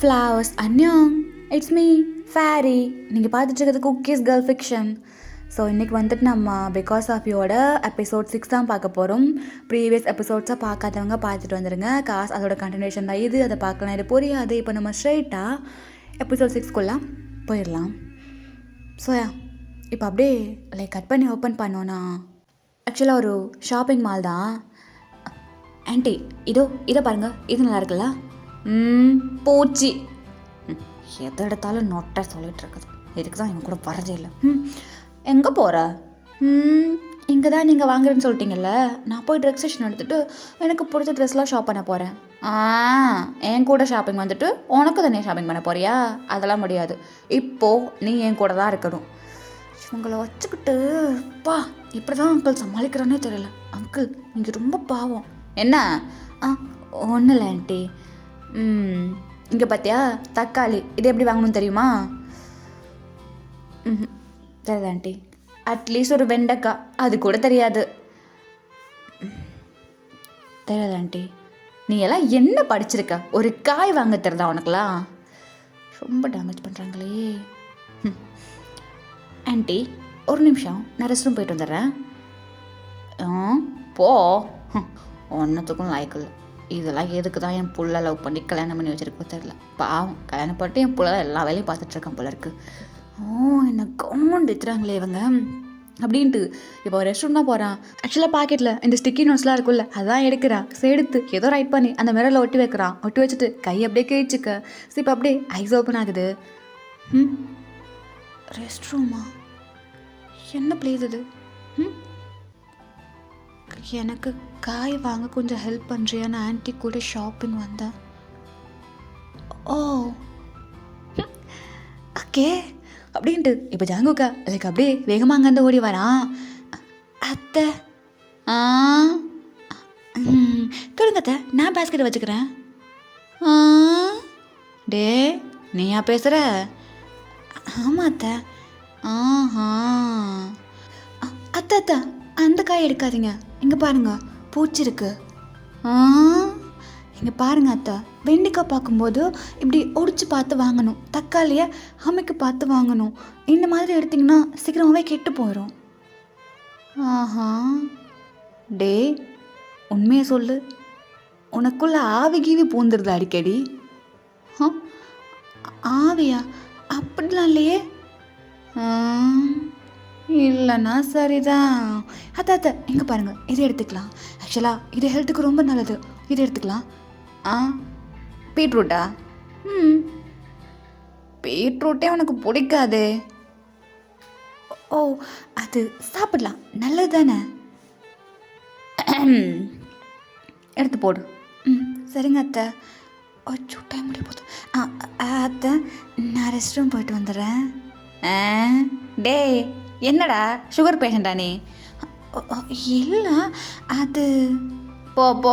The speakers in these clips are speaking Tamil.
ஃப்ளவர்ஸ் அன்யோங், இட்ஸ் மீ ஃபேரி. நீங்கள் பார்த்துட்டு இருக்கிறது குக்கீஸ் கேர்ள் ஃபிக்ஷன். ஸோ இன்றைக்கி வந்துட்டு நம்ம பிகாஸ் ஆஃப் யோட எபிசோட் 6 தான் பார்க்க போகிறோம். ப்ரீவியஸ் எபிசோட்ஸாக பார்க்காதவங்க பார்த்துட்டு வந்துடுங்க. அதோட கண்டினியூஷன் தான் இது. அதை பார்க்கலாம், இது புரியாது. இப்போ நம்ம ஸ்ட்ரைட்டாக எபிசோட் 6 போயிடலாம். ஸோ இப்போ அப்படியே கட் பண்ணி ஓப்பன் பண்ணோன்னா ஆக்சுவலாக ஒரு ஷாப்பிங் மால் தான். ஆண்டி இதை பாருங்கள், இது நல்லா இருக்குல்ல? போச்சு. எதை எடுத்தாலும் நோட்டை சொல்லிகிட்டு இருக்குது. இதுக்கு தான் இவன் கூட வரதே இல்லை. எங்கே போகிற? இங்கே தான் நீங்கள் வாங்குறேன்னு சொல்லிட்டீங்கல்ல. நான் போய் ட்ரெஸ் செக்ஷன் எடுத்துகிட்டு எனக்கு பிடிச்ச ட்ரெஸ்லாம் ஷாப் பண்ண போகிறேன். என் கூட ஷாப்பிங் வந்துட்டு உனக்கு தானே ஷாப்பிங் பண்ண போறியா? அதெல்லாம் முடியாது. இப்போது நீ என் கூட தான் இருக்கணும். இவங்களை வச்சுக்கிட்டு இப்படி தான் அங்கிள் சமாளிக்கிறானே தெரியல. அங்கிள் நீங்கள் ரொம்ப பாவம். என்ன? ஒன்றும் இல்லை ஆண்டி. இங்கே பார்த்தியா தக்காளி, இது எப்படி வாங்கணும்னு தெரியுமா? தெரியாது ஆண்டி. அட்லீஸ்ட் ஒரு வெண்டைக்காய் அது கூட தெரியாது. தெரியாது ஆண்டி. நீ எல்லாம் என்ன படிச்சிருக்க? ஒரு காய் வாங்க தெரிதா உனக்குலாம்? ரொம்ப டேமேஜ் பண்ணுறாங்களே. ஆண்டி ஒரு நிமிஷம், நான் ரெஸ்ட் ரூம் போயிட்டு வந்துடுறேன். போ. ஒன்றுத்துக்கும் லாய்க்கில்லை. இதெல்லாம் எதுக்கு தான் என் புள்ள லவ் பண்ணி கல்யாணம் பண்ணி வச்சுருக்கோ தெரில. பாவம், கல்யாணம் பண்ணிட்டு என் புள்ள எல்லா வேலையும் பார்த்துட்ருக்கேன் போல இருக்கு. என்னை கவர்மெண்ட் எடுத்துறாங்களே இவங்க அப்படின்ட்டு. இப்போ ரெஸ்ட் ரூம் தான் போகிறான். ஆக்சுவலாக பாக்கெட்டில் இந்த ஸ்டிக்கி நோட்ஸ்லாம் இருக்குல்ல, அதான் எடுக்கிறான். எடுத்து ஏதோ ரைட் பண்ணி அந்த மிரரில் ஒட்டி வைக்கிறான். ஒட்டி வச்சுட்டு கை அப்படியே கிழிச்சிக்க. சரி, இப்போ அப்படியே ஐஸ் ஓப்பன் ஆகுது. ரெஸ்ட் ரூமா? என்ன பிளேஸ் இது? எனக்கு காய் வாங்க கொஞ்சம் ஹெல்ப் பண்ணுறியான்னு ஆன்ட்டி கூட ஷாப்பிங் வந்தேன். ஓகே அப்படின்ட்டு இப்போ ஜாங்குக்கா அப்படியே வேகமாக அங்கேருந்து ஓடி வரான். அத்தை கொடுங்க அத்தை, நான் பேஸ்கெட்டை வச்சுக்கிறேன். டே நீயா பேசுகிற? ஆமாம் அத்தை. அத்தை அத்தை அந்த காய் எடுக்காதீங்க. இங்கே பாருங்க, பூச்சி இருக்கு. இங்கே பாருங்க அத்தை, வெண்டைக்காய் பார்க்கும்போது இப்படி ஒடிச்சு பார்த்து வாங்கணும். தக்காளியை அமைக்க பார்த்து வாங்கணும். இந்த மாதிரி எடுத்திங்கன்னா சீக்கிரமாகவே கெட்டு போயிடும். டே உண்மையை சொல்லு, உனக்குள்ள ஆவி கீவி பூந்துருது அடிக்கடி. ஆவியா? அப்படிலாம் இல்லையே. இல்லைண்ணா சரிதான். அத்தை இங்கே பாருங்கள், இதை எடுத்துக்கலாம். ஆக்சுவலாக இது ஹெல்த்துக்கு ரொம்ப நல்லது. இது எடுத்துக்கலாம். பீட்ரூட்டா? பீட்ரூட்டே உனக்கு பிடிக்காது. அது சாப்பிடலாம், நல்லது தானே. எடுத்து போடு. சரிங்க அத்தை. டைம் முடிய போகுது. அத்தை நான் ரெஸ்ட் ரூம் போயிட்டு வந்துடுறேன். டே என்னடா சுகர் பேஷண்டா நீ? இல்லை அது போ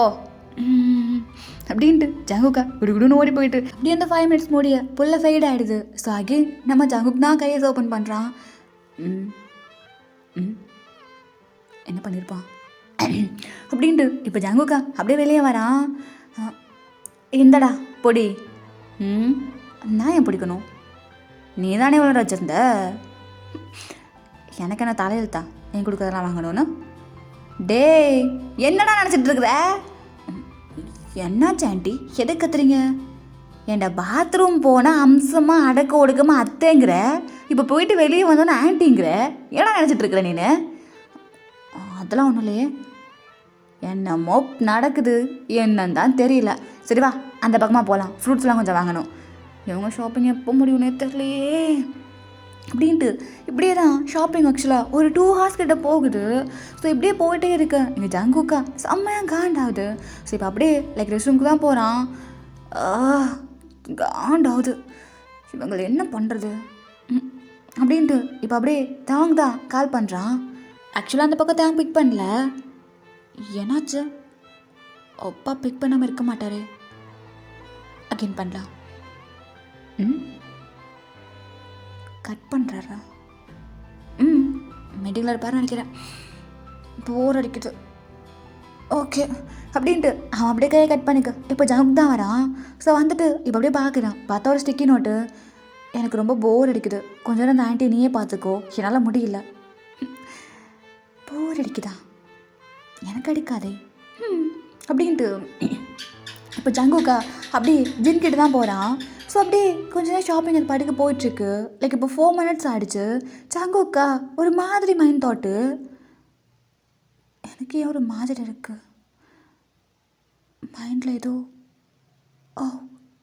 அப்படின்ட்டு ஜாங்குக்கா குடுகுடுன்னு ஓடி போயிட்டு அப்படியே அந்த 5 minutes முடிய புல்ல ஃபெய்ட் ஆகிடுது. ஸோ அகெயின் நம்ம ஜாங்குக் தான் கையை ஓப்பன் பண்ணுறான். என்ன பண்ணியிருப்பான் அப்படின்ட்டு இப்போ ஜாங்குக்கா அப்படியே வெளியே வரான். இந்தடா பொடி. நான் ஏன் பிடிக்கணும்? நீ தானே இவ்வளோ வச்சுருந்த. எனக்கு என்ன தலையெழுத்தா என் கொடுக்கறதெல்லாம் வாங்கணும்னு? டே என்னடா நினச்சிட்டு இருக்கிற? என்னாச்சு ஆண்டி, எதை கத்துறீங்க? ஏன்டா பாத்ரூம் போனால் அம்சமாக அடக்க ஒடுக்கமாக அத்தைங்கிற, இப்போ போயிட்டு வெளியே வந்தோன்னு ஆன்ட்டிங்கிற. ஏன்னா நினச்சிட்டு இருக்கிற நீனு? அதெல்லாம் ஒன்றும் இல்லையே. என்னமோ நடக்குது, என்னன்னு தான் தெரியல. சரி வா அந்த பக்கமாக போகலாம், ஃப்ரூட்ஸ்லாம் கொஞ்சம் வாங்கணும். இவங்க ஷாப்பிங் எப்போ முடியும்னே தெரியலையே அப்படின்ட்டு இப்படியே தான் ஷாப்பிங் ஆக்சுவலாக ஒரு 2 hours கிட்ட போகுது. ஸோ இப்படியே போயிட்டே இருக்கேன். இங்கே ஜங்குக்கா செம்மையாக காண்டாகுது. ஸோ இப்போ அப்படியே ரெஸ்ட் ரூமுக்கு தான் போகிறான். காண்டாகுது, இவங்களை என்ன பண்ணுறது அப்படின்ட்டு இப்போ அப்படியே தாங்க தான் கால் பண்ணுறான். ஆக்சுவலாக அந்த பக்கம் தாங்க பிக் பண்ணல. என்னாச்சு? அப்பா பிக் பண்ணாமல் இருக்க மாட்டாரே. அகெயின் பண்ணலாம். கட் பண்ணுறாரா? மீட்டிங்கில் இருப்பாரு நினைக்கிறேன். போர் அடிக்குது. ஓகே அப்படின்ட்டு அவன் அப்படியே கையை கட் பண்ணிக்க. இப்போ ஜங்க் தான் வரான். ஸோ வந்துட்டு இப்போ அப்படியே பார்க்குறான். பார்த்தா ஒரு ஸ்டிக்கி நோட்டு. எனக்கு ரொம்ப போர் அடிக்குது, கொஞ்ச நேரம் அந்த ஆண்டி நீயே பார்த்துக்கோ, என்னால் முடியல. போர் அடிக்குதா? எனக்கு அடிக்காதே அப்படின்ட்டு இப்போ ஜங்குக்கா அப்படியே ஜிம் கிட்ட தான் போகிறான். ஸோ அப்படியே கொஞ்ச நேரம் ஷாப்பிங் அது பாட்டுக்கு போயிட்டுருக்கு. லைக் இப்போ 4 minutes ஆகிடுச்சு. ஜங்குக்கா ஒரு மாதிரி மைண்ட் தாட்டு, எனக்கு ஏன் ஒரு மாதிரி இருக்குது மைண்டில் ஏதோ, ஓ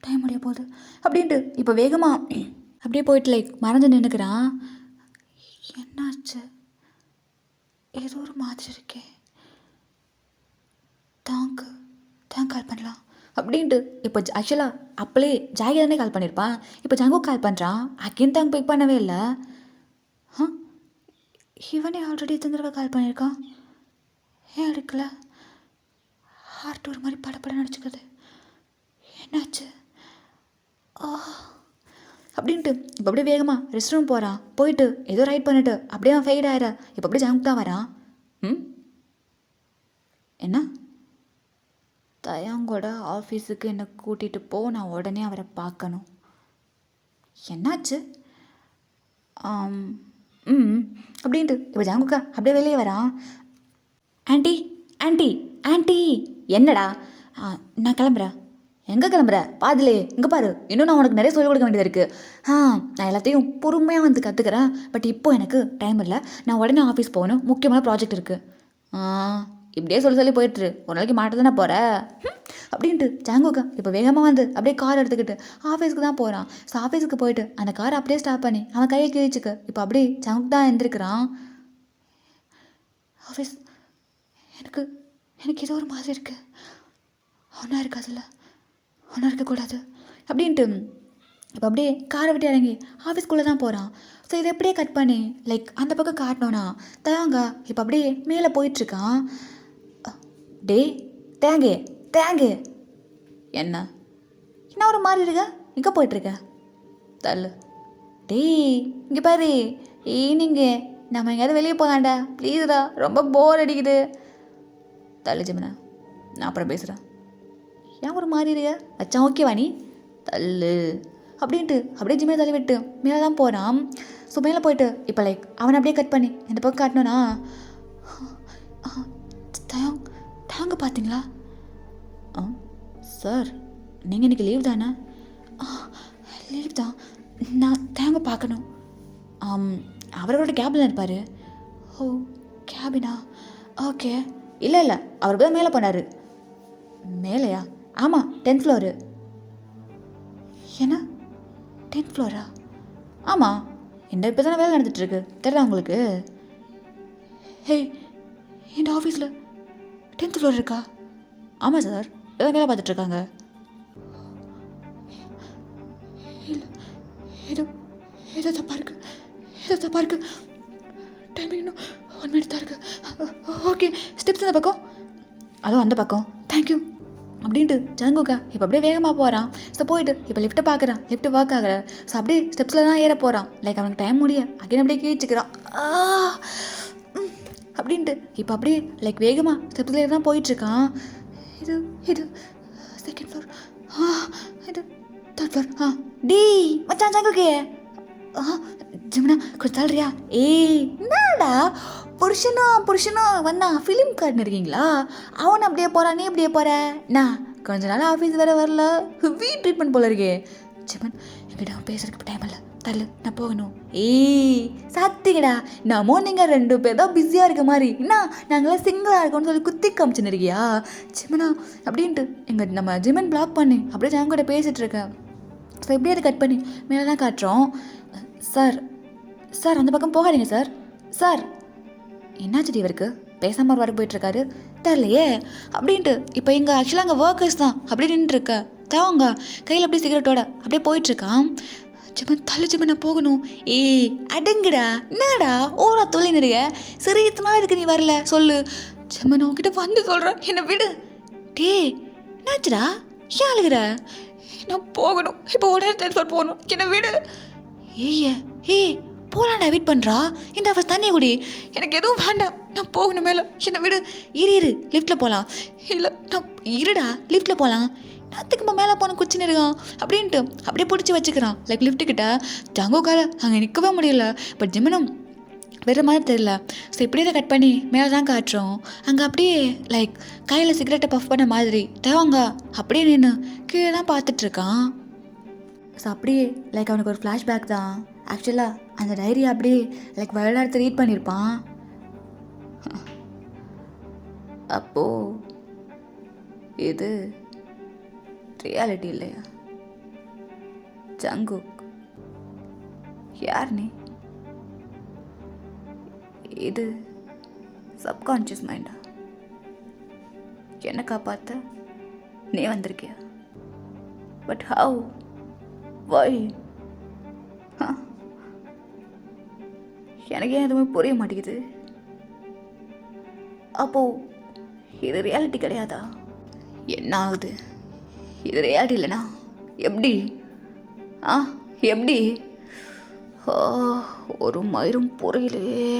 டைம் முடிய போகுது அப்படின்ட்டு இப்போ வேகமாக அப்படியே போயிட்டு லைக் மறந்து நின்றுக்கிறான். என்னாச்சு, ஏதோ ஒரு மாதிரி இருக்கே, தாங்க கால் பண்ணலாம் அப்படின்ட்டு இப்போ ஆக்சுவலாக அப்பளே ஜாகி தானே கால் பண்ணியிருப்பான். இப்போ ஜங்கு கால் பண்ணுறான். அகேன் தாங்க பிக் பண்ணவே இல்லை. இவனே ஆல்ரெடி எத்தனை தடவை கால் பண்ணியிருக்கான், ஏன் எடுக்கல? ஹார்ட் ஒரு மாதிரி படப்பட நினச்சிக்குது, என்னாச்சு அப்படின்ட்டு இப்போ அப்படியே வேகமாக ரெஸ்ட் ரூம் போகிறான். போயிட்டு ஏதோ ரைட் பண்ணிட்டு அப்படியே அவன் ஃபெய்ட் ஆகிற. இப்போ அப்படியே ஜங்கு தான் வரான். என்ன தயாங்கோட ஆஃபீஸுக்கு என்னை கூட்டிகிட்டு போ, நான் உடனே அவரை பார்க்கணும். என்னாச்சு அப்படின்ட்டு இப்போ ஜாங்குக்கா அப்படியே வெளியே வரான். ஆண்டி ஆண்டி ஆண்டி என்னடா? நான் கிளம்புறேன். எங்கே கிளம்புற? பாதிலே இங்கே பாரு, இன்னும் நான் உனக்கு நிறைய சொல்லிக் கொடுக்க வேண்டியது இருக்குது. நான் எல்லாத்தையும் பொறுமையாக வந்து கற்றுக்கிறேன். பட் இப்போ எனக்கு டைம் இல்லை, நான் உடனே ஆஃபீஸ் போகணும், முக்கியமான ப்ராஜெக்ட் இருக்குது. இப்படியே சொல்லி போயிட்டுரு, ஒரு நாளைக்கு மாட்ட தானே போகிற அப்படின்ட்டு ஜாங்குக்கா இப்போ வேகமாக வந்து அப்படியே கார் எடுத்துக்கிட்டு ஆஃபீஸுக்கு தான் போகிறான். ஸோ ஆஃபீஸுக்கு போயிட்டு அந்த காரை அப்படியே ஸ்டாப் பண்ணி அவன் கையை கிழிச்சுக்க இப்போ அப்படியே ஜங்கு தான் எழுந்திருக்கிறான். ஆஃபீஸ் எனக்கு ஏதோ ஒரு மாதிரி இருக்குது, ஒன்றா இருக்காதுல்ல, ஒன்றா இருக்கக்கூடாது அப்படின்ட்டு இப்போ அப்படியே காரை விட்டு இறங்கி ஆஃபீஸ்க்குள்ளே தான் போகிறான். ஸோ இதை எப்படியே கட் பண்ணி லைக் அந்த பக்கம் காட்டினோன்னா தேங்க இப்போ அப்படியே மேலே போயிட்டுருக்கான். டே தேங்கு என்ன ஒரு மாதிரி இருக்க, எங்கே போயிட்டுருக்க? தள்ளு. டேய் இங்கே பாரு, ஈனிங்க நம்ம எங்கேயாவது வெளியே போகலாண்டா, ப்ளீஸ்டா, ரொம்ப போர் அடிக்குது. தள்ளு ஜிமனா, நான் அப்புறம் பேசுகிறேன். ஏன் ஒரு மாதிரி இருக்க? அச்சா ஓகேவா நீ? தள்ளு அப்படின்ட்டு அப்படியே ஜிம்மே தள்ளி விட்டு மேலே தான் போகிறான். ஸோ மேலே போயிட்டு இப்போ லைக் அவனை அப்படியே கட் பண்ணி இந்த பக்கம் காட்டினோன்னா தாங்க பார்த்தீங்களா? சார் நீங்கள் இன்றைக்கி லீவ் தானே? லீவ் தான், நான் தேங்க பார்க்கணும். அவரோட கேபில் இருப்பார். ஓ கேபினா, ஓகே. இல்லை அவர் தான் மேலே போனார். மேலேயா? ஆமாம் 10th floor. என்ன 10th floor? ஆமாம், இப்போ தானே வேலை நடந்துகிட்ருக்கு, தெரியுதா உங்களுக்கு? ஹே, என் ஆஃபீஸில் 10th floor இருக்கா? ஆமாம் சார், எதாவது வேலை பார்த்துட்ருக்காங்க. இல்லை, ஏதோ தப்பாக இருக்கு, டைமிங் இன்னும் 1 minute தான் இருக்குது. ஓகே, ஸ்டெப்ஸ் அந்த பக்கம், அதுவும் அந்த பக்கம், தேங்க்யூ அப்படின்ட்டு ஜங்குக்கா இப்போ அப்படியே வேகமாக போகிறான். ஸோ போயிட்டு இப்போ லிஃப்ட்டை பார்க்குறான், லிஃப்ட் ஒர்க் ஆகிற. ஸோ அப்படியே ஸ்டெப்ஸில் தான் ஏற போகிறான். லைக் அவனுக்கு டைம் முடிய அகைன் அப்படியே கீழ்ச்சிக்கிறான் அப்படின்ட்டு இப்போ அப்படியே லைக் வேகமாக ஸ்டெப்ஸில் தான் போயிட்டுருக்கான். இது 2nd floor, இது 3rd floor. டி மச்சான் ஜங்குக்கே, ஜிம்னா கொஞ்சம் தள்ளுறியா? என்னடா புருஷனா வந்தா ஃபிலிம் கார்டுன்னு இருக்கீங்களா? அவன் அப்படியே போகிறான், நீ அப்படியே போகிற. நான் கொஞ்ச நாள் ஆஃபீஸ் வேறு வரல, ஹெவி ட்ரீட்மெண்ட் போல இருக்கே. ஜிமன் எங்கிட்ட பேசுறதுக்கு டைம் இல்லை, தள்ளு, நான் போகணும். சாத்திங்கடா, நம்மோ நீங்கள் 2 பேர் தான் பிஸியாக இருக்க மாதிரி, என்ன நாங்களாம் சிங்கிளாக இருக்கோம்னு சொல்லி குத்தி காமிச்சுன்னு இருக்கியா ஜிமனா அப்படின்ட்டு நம்ம ஜிமன் பிளாக் பண்ணி அப்படியே நான் கூட பேசிகிட்டு இருக்கேன். ஸோ எப்படியே அதை கட் பண்ணி மேலே தான் காட்டுறோம். சார் அந்த பக்கம் போகாதீங்க சார். என்னாச்சு இவருக்கு, பேசாமல் ஒரு வர போயிட்டுருக்காரு தெரியலையே அப்படின்ட்டு இப்போ இங்கே ஆக்சுவலாக அங்கே ஒர்க்கர்ஸ் தான் அப்படியே நின்றுருக்க. தேவங்க கையில் அப்படியே சிகரெட்டோட அப்படியே போயிட்டுருக்கான். ஜிமன் தள்ளு ஜிமன், நான் போகணும். அடங்குடா, என்னடா ஓரா தொல்லை நிறைய, சரி இத்தனை இதுக்கு நீ வரல சொல்லு. ஜிமன் உங்ககிட்ட வந்து சொல்கிறேன், என்னை விடு. டே என்னாச்சுடா, ஏன் அழுகிற? நான் போகணும், இப்போ உடனே போகணும், என்னை விடு. போகலாண்டா வெயிட் பண்ணுறா. இந்த ஃபஸ்ட் தண்ணியை குடி. எனக்கு எதுவும் வேண்டாம், நான் போகணும் மேலே, என்னை விடு. இரு லிஃப்ட்டில் போகலாம். இல்லை நான் இருடா லிஃப்ட்டில் போகலாம். நேற்றுக்கு மேலே போன குச்சின்னு இருக்கான் அப்படின்ட்டு அப்படியே பிடிச்சி வச்சுக்கிறான். லைக் லிஃப்ட்டுக்கிட்ட ஜாங்கோக்கால அங்கே நிற்கவே முடியல. பட் ஜிமினும் வேறு மாதிரி தெரியல. ஸோ இப்படியே தான் கட் பண்ணி மேலே தான் காட்டுறோம். அங்கே அப்படியே லைக் கையில் சிகரெட்டை பஃப் பண்ண மாதிரி தேவாங்க அப்படியே நின்று கீழே தான் பார்த்துட்ருக்கான். ஸோ அப்படியே லைக் அவனுக்கு ஒரு ஃப்ளாஷ்பேக் தான். ஆக்சுவலாக அந்த டைரி அப்படியே லைக் விளையாடுத்து ரீட் பண்ணியிருப்பான். அப்போது இது ரியாலிட்டி இல்லையா? ஜங்குக் யார் நீ? இது சப்கான்ஷியஸ் மைண்டா? என்ன காப்பாற்ற நீ வந்திருக்கியா? But how? வை? எனக்கு ஏன் எதுவுமே புரிய மாட்டேங்குது. அப்போ இது ரியாலிட்டி கிடையாதா? என்ன ஆகுது? இது ரியாலிட்டி இல்லைனா எப்படி? எப்படி? ஒரு மயிரும் புரியலையே.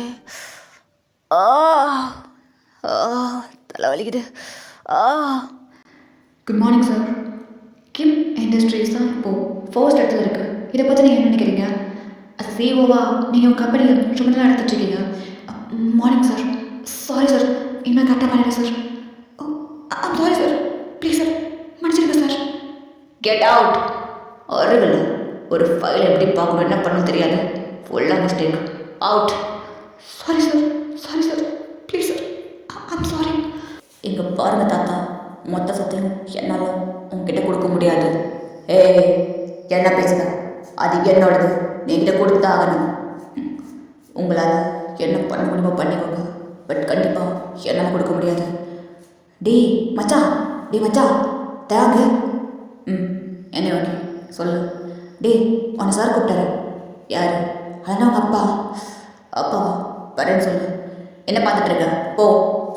தலை வலிக்குது. Good morning sir. Kim industries தான் இப்போது ஃபர்ஸ்ட் இடத்துல இருக்குது. இதை பற்றி நீங்கள் என்ன நினைக்கிறீங்க? அது சிஓவா நீங்கள் உங்கள் கம்பெனியில் ரொம்ப நாள் நடத்திட்டுருக்கீங்க. Morning sir. சாரி சார், இனிமேல் கரெக்டாக பண்ணிடுறேன் sir. I'm sorry sir, please sir மன்னிச்சிருங்க சார். Get out. அறிவில் ஒரு ஃபைல் எப்படி பார்க்கணும் என்ன பண்ணணும் தெரியாது. ஃபுல்லாக mistake. Out. Sorry sir please sir, I'm sorry. இங்கே பாருங்க தாத்தா, மொத்த சொத்தையும் என்னால் உங்ககிட்ட கொடுக்க முடியாது. என்ன பேசுங்க? அது என்னோடது, நீங்கிட்ட கொடுத்தா ஆகணும். உங்களால் என்ன பண்ண முடியுமோ பண்ணிக்கோங்க. பட் கண்டிப்பாக என்னால் கொடுக்க முடியாது. டேய் மச்சான் தேங்க. என்ன ஓகே சொல்லு. டேய் உன்னை சார் கூப்பிட்டாரு. யார்? அதனால் அவங்க அப்பாவா? வரேன்னு சொல்லு. என்ன பார்த்துட்டு இருக்க? போ,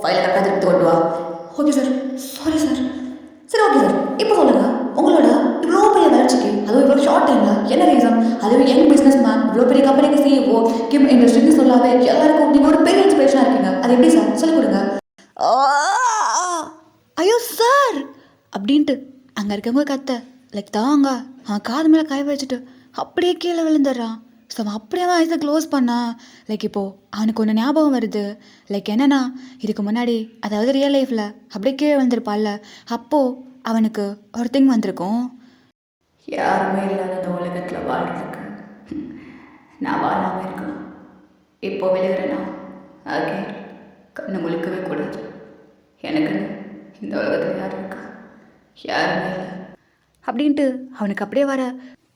ஃபைலை கரெக்டாக எடுத்து கொண்டு வா. Okay sir. Sorry sir. சரி ஓகே சார், இப்போ சொல்லுங்கள், உங்களோட இவ்வளோ பெரிய வளர்ச்சிக்கு, அதுவும் இவ்வளோ ஷார்ட் டைமில் என்ன ரீசன்? அதுவும் யங் பிஸ்னஸ் மேன், இவ்வளோ பெரிய கம்பெனிக்கு சிஇஓ, கிம் இண்டஸ்ட்ரின்னு சொல்லாவே எல்லாருக்கும் நீங்கள் ஒரு பெரிய இன்ஸ்பிரேஷனாக இருக்கீங்க. அது எப்படி சார் சொல்லிக் கொடுங்க. ஐயோ சார் அப்படின்ட்டு அங்கே இருக்கவங்க கத்த லைக் தாங்க அவன் காது மேலே கை வச்சுட்டு அப்படியே கீழே விழுந்துடுறான். ஸோ அவன் அப்படியே தான் ஐஸை க்ளோஸ் பண்ணான். லைக் இப்போது அவனுக்கு ஒன்று ஞாபகம் வருது. லைக் என்னன்னா, இதுக்கு முன்னாடி அதாவது ரியல் லைஃப்பில் அப்படியே கீழே விழுந்திருப்பாள்ல, அப்போது அவனுக்கு ஒரு திங் வந்திருக்கும். யாருமே இல்லாத இந்த உலகத்தில் வாழ்றதுக்கு நான் வாழாமல் இருக்கேன். இப்போ விழுகிறேன்னா ஆகே கண்ணை முழிக்கவே கூடாது. எனக்கு இந்த உலகத்தில் யார் இருக்கா? யாருமே இல்லை அப்படின்ட்டு அவனுக்கு அப்படியே வர,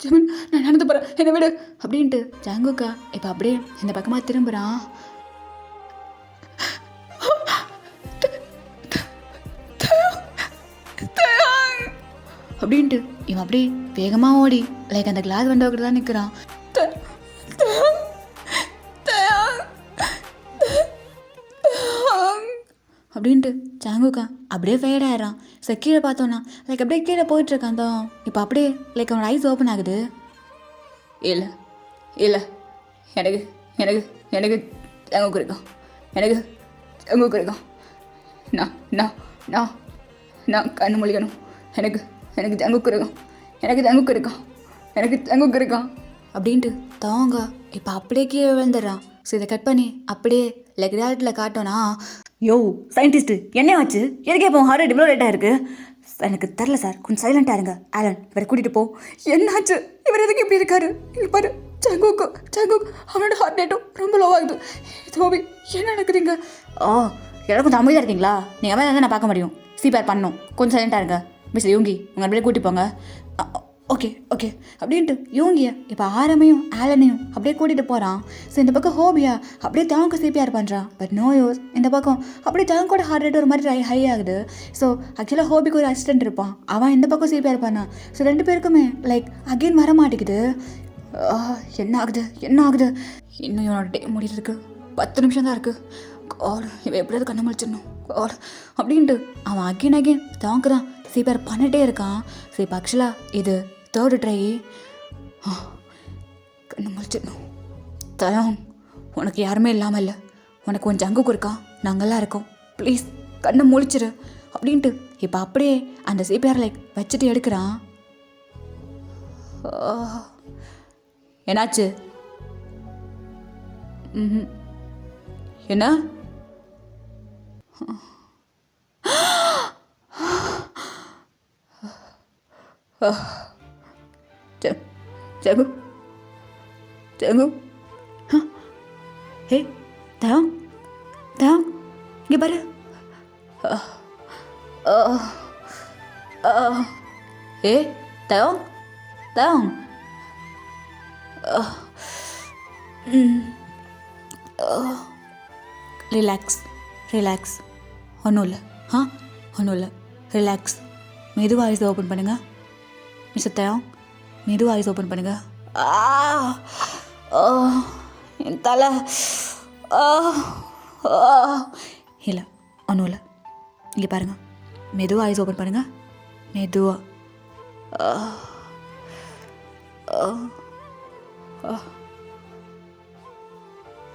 ஜிமின் நான் நடந்து போகிறேன், என்னை விடு அப்படின்ட்டு ஜாங்குக்கா இப்போ அப்படியே இந்த பக்கமாக திரும்புகிறான். அப்படின்ட்டு இவன் அப்படியே வேகமாக ஓடி லைக் அந்த கிளாஸ் வந்தவர்கிட்ட தான் நிற்கிறான். அப்படின்ட்டு ஜாங்குக்கா அப்படியே ஃபேட் ஆயிடுறான். ஸோ கீழே பார்த்தோன்னா லைக் அப்படியே கீழே போயிட்டுருக்கான் தான். இப்போ அப்படியே லைக் அவனோட ஐஸ் ஓப்பன் ஆகுது. இல்லை எனக்கு எனக்கு எனக்கு ஜங்குக்கு இருக்கும், எனக்கு ஜங்குக்கு இருக்கும். நான் நான் நான் நான் கண்ணு முழிக்கணும். எனக்கு எனக்கு ஜங்குக்கு இருக்கும், எனக்கு ஜங்குக்கு இருக்கும், எனக்கு ஜங்குக்கு இருக்கும் அப்படின்ட்டு தாங்க இப்போ அப்படியே கீழே விழுந்துடுறான். ஸோ இதை கட் பண்ணி அப்படியே லைக் ரியாலிட்டியில் காட்டோன்னா, யோ சயின்டிஸ்ட்டு என்ன ஆச்சு? எதுக்கே இப்போ ஹார்ட் இவ்வளோ லேட்டாக இருக்குது? எனக்கு தெரில சார், கொஞ்சம் சைலண்ட்டாக இருங்க. ஆலன் இவரை கூட்டிகிட்டு போ. என்னாச்சு? இவர் எதுக்கு இப்படி இருக்காரு? இங்கே பாரு ஜங்குக் அவனோட ஹார்ட் ரேட்டும் ரொம்ப லோவாகுது. தோபி என்ன நடக்குதுங்க? எல்லாரும் கொஞ்சம் அமைதியாக இருக்கீங்களா? நீங்கள் அமைதியாக தான் நான் பார்க்க முடியும். சிபிஆர் பண்ணணும், கொஞ்சம் சைலண்ட்டாக இருங்க. மிஸ்டர் யோங்கி உங்கள் அப்படியே கூட்டி போங்க. ஓகே அப்படின்ட்டு யோங்கியை இப்போ ஆரமையும் ஆலனையும் அப்படியே கூட்டிகிட்டு போகிறான். ஸோ இந்த பக்கம் ஹோபியா அப்படியே தேவங்க சிபிஆர் பண்ணுறான். But no use. இந்த பக்கம் அப்படியே தேவங்கோட ஹார்ட் ரேட் ஒரு மாதிரி ஹை ஆகுது. ஸோ ஆக்சுவலாக ஹோபிக்கு ஒரு அசிஸ்டன்ட் இருப்பான், அவன் இந்த பக்கம் சிபிஆர் பண்ணான். ஸோ ரெண்டு பேருக்குமே லைக் அகெயின் வர மாட்டேங்குது. என்ன ஆகுது இன்னும் இவனோட டே முடியறதுக்கு 10 நிமிஷம் தான் இருக்குது. காட் இவன் எப்படியாவது கண்ணை முழிச்சிடணும் காட் அப்படின்ட்டு அவன் அகெயின் தேவங்க தான் சிபிஆர் பண்ணிகிட்டே இருக்கான். ஸோ இப்போ ஆக்சுவலாக இது 3rd ட்ரை. கண்ணு முழிச்சிடணும். தயம், உனக்கு யாருமே இல்லாமல் இல்லை, உனக்கு உன் ஜங்குக்கு இருக்கான், நாங்கள்லாம் இருக்கோம், ப்ளீஸ் கண்ணை முழிச்சிரு அப்படின்ட்டு இப்போ அப்படியே அந்த சிபிஆர் லைக் வச்சுட்டு எடுக்கிறான். என்னாச்சு? என்ன? ஜகு ஜகு, ஹே தயம், தயம் இங்கே பாரு. ஏ தயம், தயம், ரிலாக்ஸ் ரிலாக்ஸ், ஒன்றும் இல்லை, ஒன்றும் இல்லை, ரிலாக்ஸ். மெதுவாக ஐஸ் ஓப்பன் பண்ணுங்க மிஸ்டர் தயம், மெதுவாக ஐஸ் ஓப்பன் பண்ணுங்க. என் தலை. இல்லை ஒன்றும் இல்லை, இங்கே பாருங்கள், மெதுவாக ஐஸ் ஓப்பன் பண்ணுங்க, மெதுவாக.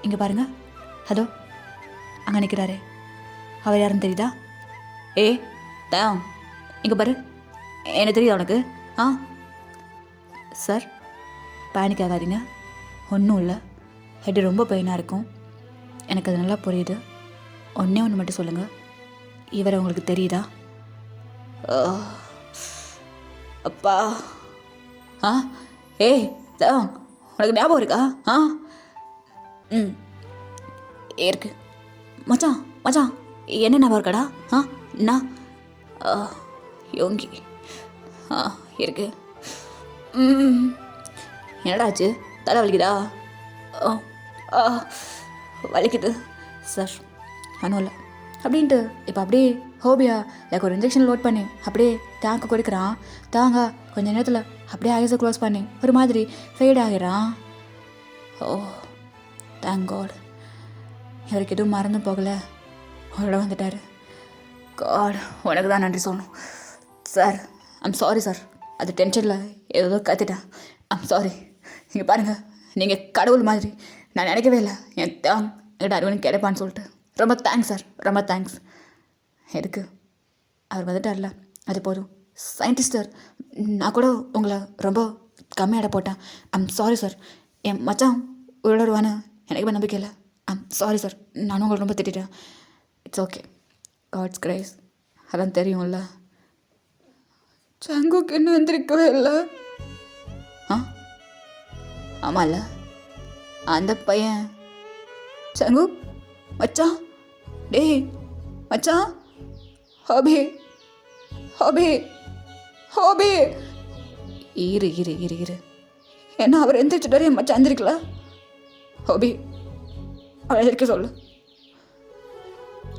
இங்கே பாருங்க, அதோ அங்கே நிற்கிறாரே, அவர் யாருன்னு தெரியுதா? ஏ தயம், இங்கே பாரு, என்ன தெரியுதா உனக்கு? சார் பேனிக் ஆகாதீங்க, ஒன்றும் இல்லை, ஹெட்டு ரொம்ப பெயினாக இருக்கும், எனக்கு அது நல்லா புரியுது. ஒன்றே ஒன்று மட்டும் சொல்லுங்கள், இவரை உங்களுக்கு தெரியுதா? அப்பா. ஏய் தயம், உனக்கு ஞாபகம் இருக்கா? இருக்கு மச்சான், மச்சான் என்ன ஞாபகம் இருக்காடா? நான் யோங்கி இருக்கு. என்னடா ஆச்சு? தலை வலிக்குதா? வலிக்குது சார், ஒன்றும் இல்லை அப்படின்ட்டு இப்போ அப்படியே ஹோபியா லைக் ஒரு இன்ஜெக்ஷன் லோட் பண்ணி அப்படியே டேங்க்கு கொடுக்குறான். தாங்க கொஞ்ச நேரத்தில் அப்படியே ஐஸை க்ளோஸ் பண்ணி ஒரு மாதிரி ஃபெய்ட் ஆகிறான். தேங்க் காட், இவருக்கு எதுவும் மறந்து போகலை, அவரோட வந்துட்டார். காட், உனக்கு தான் நன்றி சொல்லணும் சார். ஐம் சாரி சார், அது டென்ஷனில் ஏதோ கற்றுட்டேன், ஐம் சாரி. நீங்கள் பாருங்கள், நீங்கள் கடவுள் மாதிரி, நான் நினைக்கவே இல்லை என் தேங் என்கிட்ட அறிவுன்னு கிடைப்பான்னு சொல்லிட்டு. ரொம்ப தேங்க்ஸ் சார், ரொம்ப தேங்க்ஸ். எதுக்கு? அவர் வந்துட்டார்ல, அது போதும். சயின்டிஸ்ட் சார், நான் கூட உங்களை ரொம்ப கம்மியாக போட்டேன், ஐம் சாரி சார். என் மச்சான் உயிரோடுவான்னு எனக்கு நம்பிக்கை இல்லை, ஐம் சாரி சார். நானும் உங்களை ரொம்ப திட்டேன். இட்ஸ் ஓகே, காட்ஸ் கிரேஸ், அதான் தெரியும்ல. ஜங்குக்கு இன்னும் எந்திரிக்கவே இல்லை. ஆமாம்ல, அந்த பையன் ஜங்கு மச்சான், டேய் மச்சான், ஹோபி ஹோபி ஹோபி. இரு இரு இரு இரு, என்ன அவர் எந்திரிச்சிட்டாரு, என் மச்சான் எந்திரிக்கல. ஹோபி அவளை எந்திரிக்க சொல்லு.